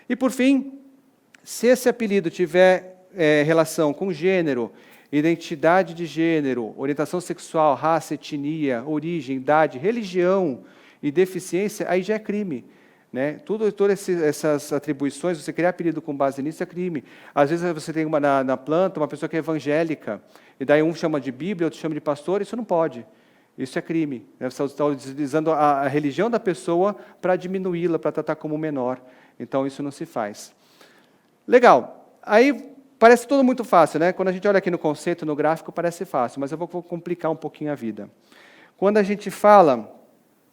E, por fim, se esse apelido tiver relação com gênero, identidade de gênero, orientação sexual, raça, etnia, origem, idade, religião e deficiência, aí já é crime. Né? Todas essas atribuições, você criar apelido com base nisso é crime. Às vezes você tem na planta uma pessoa que é evangélica, e daí um chama de Bíblia, outro chama de pastor, isso não pode. Isso é crime. Né? Você está utilizando a religião da pessoa para diminuí-la, para tratar como menor. Então, isso não se faz. Legal. Aí, parece tudo muito fácil, né? Quando a gente olha aqui no conceito, no gráfico, parece fácil, mas eu vou complicar um pouquinho a vida. Quando a gente fala...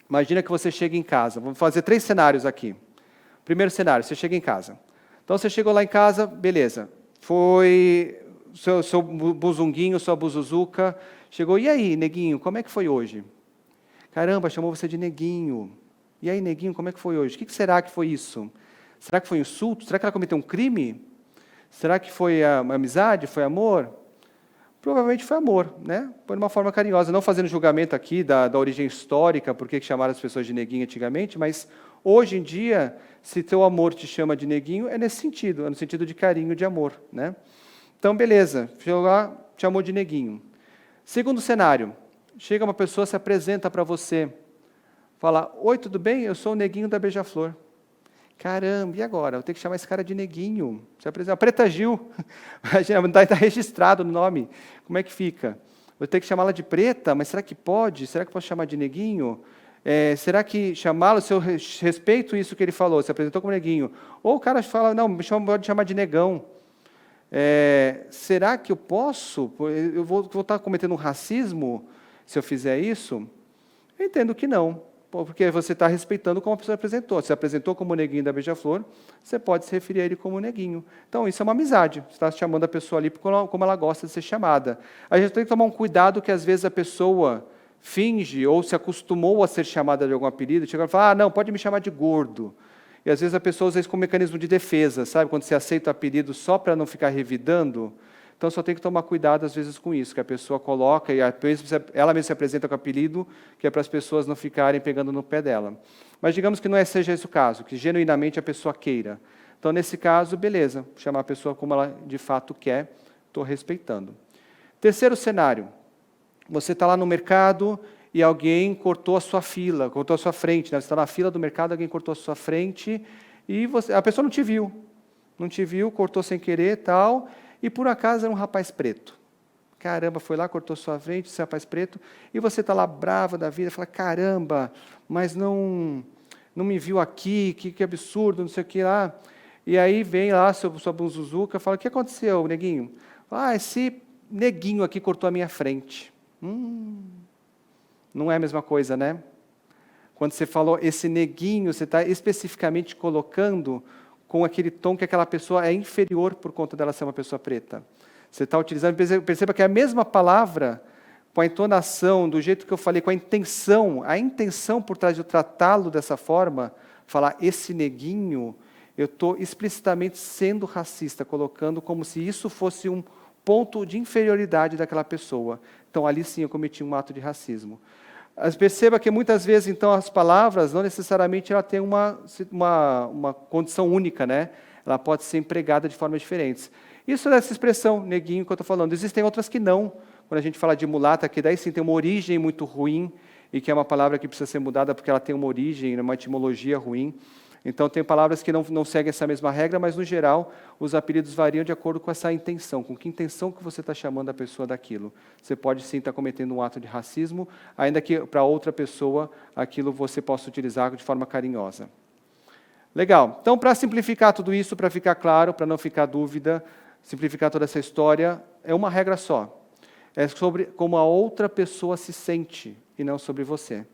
Imagina que você chega em casa. Vamos fazer 3 cenários aqui. Primeiro cenário, você chega em casa. Então, você chegou lá em casa, beleza. Foi seu buzunguinho, sua buzuzuca. Chegou, e aí, neguinho, como é que foi hoje? Caramba, chamou você de neguinho. E aí, neguinho, como é que foi hoje? O que será que foi isso? Será que foi um insulto? Será que ela cometeu um crime? Será que foi amizade? Foi amor? Provavelmente foi amor, né? Foi de uma forma carinhosa, não fazendo julgamento aqui da origem histórica, por que chamaram as pessoas de neguinho antigamente, mas hoje em dia, se teu amor te chama de neguinho, é nesse sentido, é no sentido de carinho, de amor, né? Então, beleza, chegou lá, te chamou de neguinho. Segundo cenário, chega uma pessoa, se apresenta para você, fala, oi, tudo bem? Eu sou o neguinho da Beija-Flor. Caramba, e agora? Eu tenho que chamar esse cara de neguinho. Se apresenta, Preta Gil, está registrado no nome. Como é que fica? Eu tenho que chamá-la de Preta, mas será que pode? Será que posso chamar de neguinho? Será que chamá-lo, se eu respeito isso que ele falou, se apresentou como neguinho? Ou o cara fala, não, pode chamar de negão. Será que eu posso? Eu vou estar cometendo um racismo se eu fizer isso? Eu entendo que não. Porque você está respeitando como a pessoa apresentou. Se apresentou como neguinho da Beija-Flor, você pode se referir a ele como neguinho. Então, isso é uma amizade. Você está chamando a pessoa ali como ela gosta de ser chamada. A gente tem que tomar um cuidado que, às vezes, a pessoa finge ou se acostumou a ser chamada de algum apelido, chega e fala, não, pode me chamar de gordo. E, às vezes, a pessoa usa isso como mecanismo de defesa, sabe? Quando você aceita o apelido só para não ficar revidando. Então, só tem que tomar cuidado, às vezes, com isso, que a pessoa coloca, e ela mesma se apresenta com o apelido, que é para as pessoas não ficarem pegando no pé dela. Mas digamos que não seja esse o caso, que genuinamente a pessoa queira. Então, nesse caso, beleza, chamar a pessoa como ela de fato quer, estou respeitando. Terceiro cenário, você está lá no mercado e alguém cortou a sua fila, cortou a sua frente, né? Você está na fila do mercado, alguém cortou a sua frente e a pessoa não te viu. não te viu, cortou sem querer, tal, e por acaso era um rapaz preto. Caramba, foi lá, cortou sua frente, esse rapaz preto, e você está lá brava da vida, fala, caramba, mas não me viu aqui, que absurdo, não sei o que lá. E aí vem lá sua bunzuzuca e fala, o que aconteceu, neguinho? Esse neguinho aqui cortou a minha frente. Não é a mesma coisa, né? Quando você falou esse neguinho, você está especificamente colocando com aquele tom que aquela pessoa é inferior por conta dela ser uma pessoa preta. Você está utilizando, perceba que é a mesma palavra, com a entonação, do jeito que eu falei, com a intenção por trás de eu tratá-lo dessa forma, falar esse neguinho, eu estou explicitamente sendo racista, colocando como se isso fosse um ponto de inferioridade daquela pessoa. Então, ali sim eu cometi um ato de racismo. Mas perceba que muitas vezes, então, as palavras, não necessariamente ela tem uma condição única, né? Ela pode ser empregada de formas diferentes. Isso é essa expressão, neguinho, que eu estou falando. Existem outras que não. Quando a gente fala de mulata, que daí sim tem uma origem muito ruim, e que é uma palavra que precisa ser mudada porque ela tem uma origem, uma etimologia ruim. Então, tem palavras que não seguem essa mesma regra, mas, no geral, os apelidos variam de acordo com essa intenção, com que intenção que você está chamando a pessoa daquilo. Você pode, sim, estar cometendo um ato de racismo, ainda que, para outra pessoa, aquilo você possa utilizar de forma carinhosa. Legal. Então, para simplificar tudo isso, para ficar claro, para não ficar dúvida, simplificar toda essa história, é uma regra só. É sobre como a outra pessoa se sente, e não sobre você.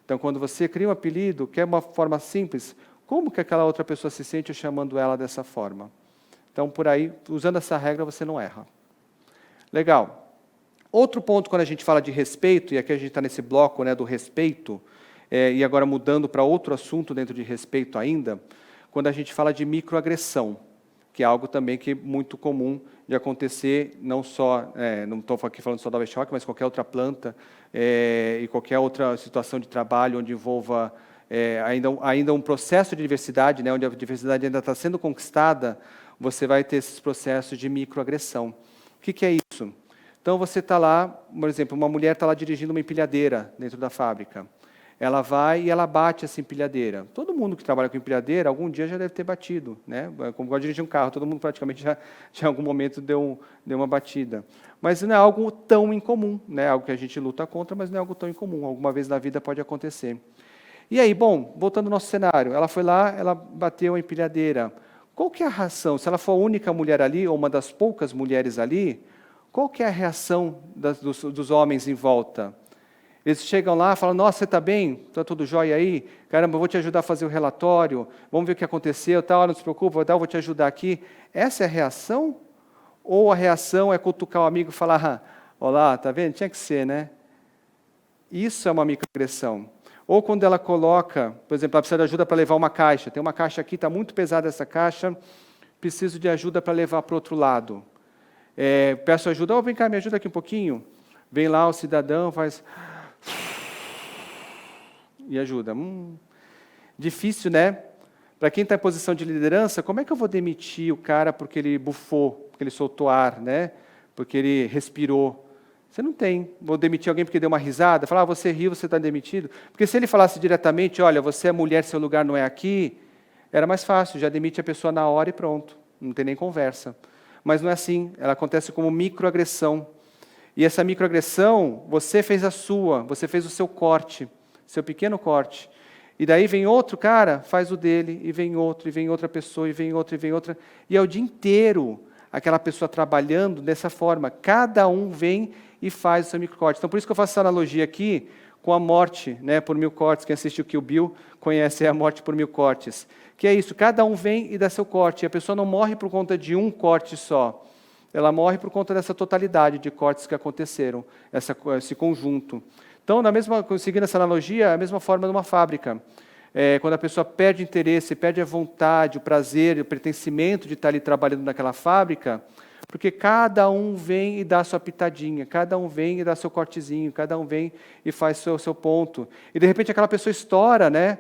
Então, quando você cria um apelido, que é uma forma simples, como que aquela outra pessoa se sente chamando ela dessa forma? Então, por aí, usando essa regra, você não erra. Legal. Outro ponto, quando a gente fala de respeito, e aqui a gente está nesse bloco, né, do respeito, e agora mudando para outro assunto dentro de respeito ainda, quando a gente fala de microagressão, que é algo também que é muito comum de acontecer, não só, não estou aqui falando só da West Rock, mas qualquer outra planta e qualquer outra situação de trabalho onde envolva ainda um processo de diversidade, né, onde a diversidade ainda está sendo conquistada, você vai ter esses processos de microagressão. O que é isso? Então, você está lá, por exemplo, uma mulher está lá dirigindo uma empilhadeira dentro da fábrica. Ela vai e ela bate essa empilhadeira. Todo mundo que trabalha com empilhadeira, algum dia já deve ter batido, né? Como pode dirigir um carro, todo mundo praticamente já em algum momento deu uma batida. Mas não é algo tão incomum, né? Algo que a gente luta contra, mas não é algo tão incomum. Alguma vez na vida pode acontecer. E aí, bom, voltando ao nosso cenário, ela foi lá, ela bateu a empilhadeira. Qual que é a reação? Se ela for a única mulher ali, ou uma das poucas mulheres ali, qual que é a reação dos homens em volta? Eles chegam lá e falam, nossa, você está bem? Está tudo jóia aí? Caramba, eu vou te ajudar a fazer o relatório, vamos ver o que aconteceu, tal, não se preocupa, eu vou te ajudar aqui. Essa é a reação? Ou a reação é cutucar o amigo e falar, olá, está vendo? Tinha que ser, né? Isso é uma microagressão. Ou quando ela coloca, por exemplo, ela precisa de ajuda para levar uma caixa. Tem uma caixa aqui, está muito pesada essa caixa, preciso de ajuda para levar para o outro lado. Peço ajuda, vem cá, me ajuda aqui um pouquinho. Vem lá o cidadão, faz... e ajuda. Difícil, né? Para quem está em posição de liderança, como é que eu vou demitir o cara porque ele bufou, porque ele soltou ar, né? Porque ele respirou? Você não tem. Vou demitir alguém porque deu uma risada, falar, você riu, você está demitido. Porque se ele falasse diretamente, olha, você é mulher, seu lugar não é aqui, era mais fácil, já demite a pessoa na hora e pronto. Não tem nem conversa. Mas não é assim, ela acontece como microagressão. E essa microagressão, você fez a sua, você fez o seu corte, seu pequeno corte. E daí vem outro cara, faz o dele, e vem outro, e vem outra pessoa, e vem outra, e vem outra. E é o dia inteiro aquela pessoa trabalhando dessa forma. Cada um vem e faz o seu microcorte. Então, por isso que eu faço essa analogia aqui com a morte, né, por 1000 cortes. Quem assistiu Kill Bill conhece a morte por 1000 cortes. Que é isso, cada um vem e dá seu corte. E a pessoa não morre por conta de um corte só. Ela morre por conta dessa totalidade de cortes que aconteceram, esse conjunto. Então, seguindo essa analogia, é a mesma forma numa fábrica. Quando a pessoa perde interesse, perde a vontade, o prazer, o pertencimento de estar ali trabalhando naquela fábrica, porque cada um vem e dá a sua pitadinha, cada um vem e dá seu cortezinho, cada um vem e faz o seu ponto. E, de repente, aquela pessoa estoura, né?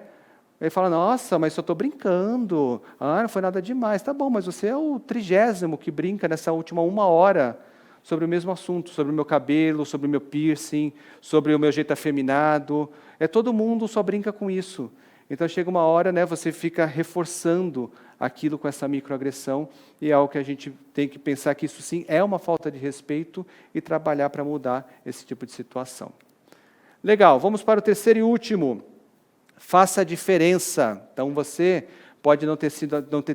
Ele fala, nossa, mas só estou brincando. Não foi nada demais. Tá bom, mas você é o 30º que brinca nessa última 1 hora. sobre o mesmo assunto, sobre o meu cabelo, sobre o meu piercing, sobre o meu jeito afeminado. Todo mundo só brinca com isso. Então chega uma hora, né, você fica reforçando aquilo com essa microagressão, e é algo que a gente tem que pensar que isso sim é uma falta de respeito e trabalhar para mudar esse tipo de situação. Legal, vamos para o terceiro e último. Faça a diferença. Então você pode não ter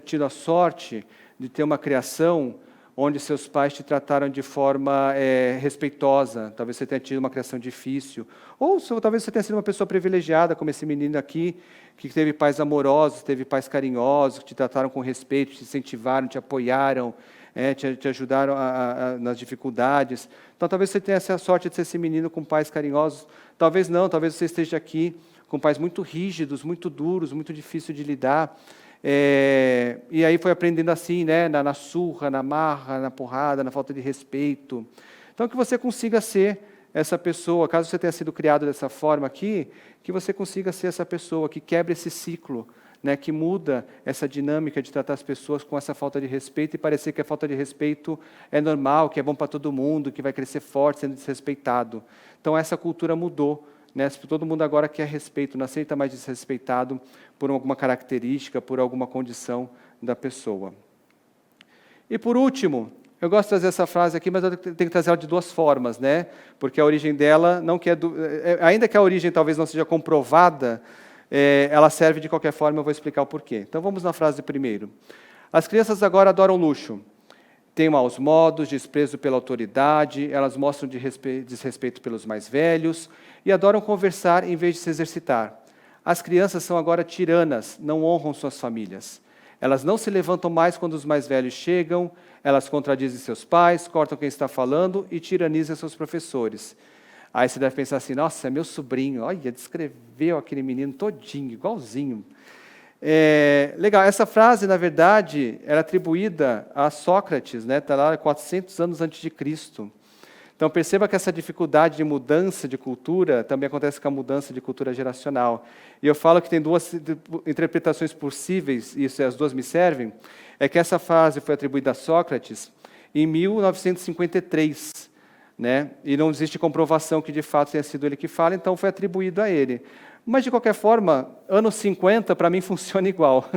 tido a sorte de ter uma criação onde seus pais te trataram de forma respeitosa, talvez você tenha tido uma criação difícil, ou talvez você tenha sido uma pessoa privilegiada, como esse menino aqui, que teve pais amorosos, teve pais carinhosos, que te trataram com respeito, te incentivaram, te apoiaram, te ajudaram nas dificuldades. Então, talvez você tenha essa sorte de ser esse menino com pais carinhosos, talvez não, talvez você esteja aqui com pais muito rígidos, muito duros, muito difícil de lidar, e aí foi aprendendo assim, né, na surra, na marra, na porrada, na falta de respeito. Então, que você consiga ser essa pessoa, caso você tenha sido criado dessa forma aqui, que você consiga ser essa pessoa que quebra esse ciclo, né, que muda essa dinâmica de tratar as pessoas com essa falta de respeito e parecer que a falta de respeito é normal, que é bom para todo mundo, que vai crescer forte sendo desrespeitado. Então, essa cultura mudou. Todo mundo agora quer respeito, não aceita mais desrespeitado por alguma característica, por alguma condição da pessoa. E por último, eu gosto de trazer essa frase aqui, mas eu tenho que trazer ela de duas formas, né? Porque a origem dela, ainda que a origem talvez não seja comprovada, ela serve de qualquer forma, eu vou explicar o porquê. Então vamos na frase primeiro. As crianças agora adoram luxo. Têm maus modos, desprezo pela autoridade, elas mostram desrespeito pelos mais velhos e adoram conversar em vez de se exercitar. As crianças são agora tiranas, não honram suas famílias. Elas não se levantam mais quando os mais velhos chegam, elas contradizem seus pais, cortam quem está falando e tiranizam seus professores. Aí você deve pensar assim, nossa, é meu sobrinho, olha, descreveu aquele menino todinho, igualzinho. Legal, essa frase, na verdade, era atribuída a Sócrates, né? Está lá 400 anos antes de Cristo. Então, perceba que essa dificuldade de mudança de cultura também acontece com a mudança de cultura geracional. E eu falo que tem duas interpretações possíveis, e as duas me servem, é que essa frase foi atribuída a Sócrates em 1953, né? E não existe comprovação que de fato tenha sido ele que fala, então foi atribuído a ele. Mas, de qualquer forma, anos 50, para mim, funciona igual.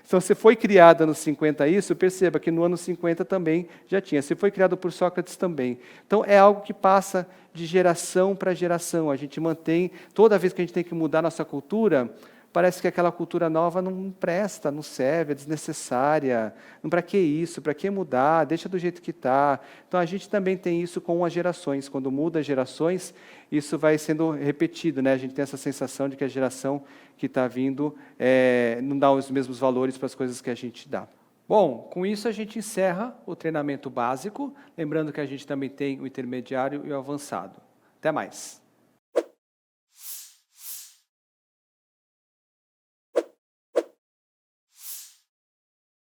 Então, se foi criado anos 50 isso, perceba que no ano 50 também já tinha. Se foi criado por Sócrates também. Então, é algo que passa de geração para geração. A gente mantém, toda vez que a gente tem que mudar nossa cultura, parece que aquela cultura nova não presta, não serve, é desnecessária. Para que isso? Para que mudar? Deixa do jeito que está. Então, a gente também tem isso com as gerações. Quando muda as gerações, isso vai sendo repetido, né? A gente tem essa sensação de que a geração que está vindo não dá os mesmos valores para as coisas que a gente dá. Bom, com isso a gente encerra o treinamento básico, lembrando que a gente também tem o intermediário e o avançado. Até mais!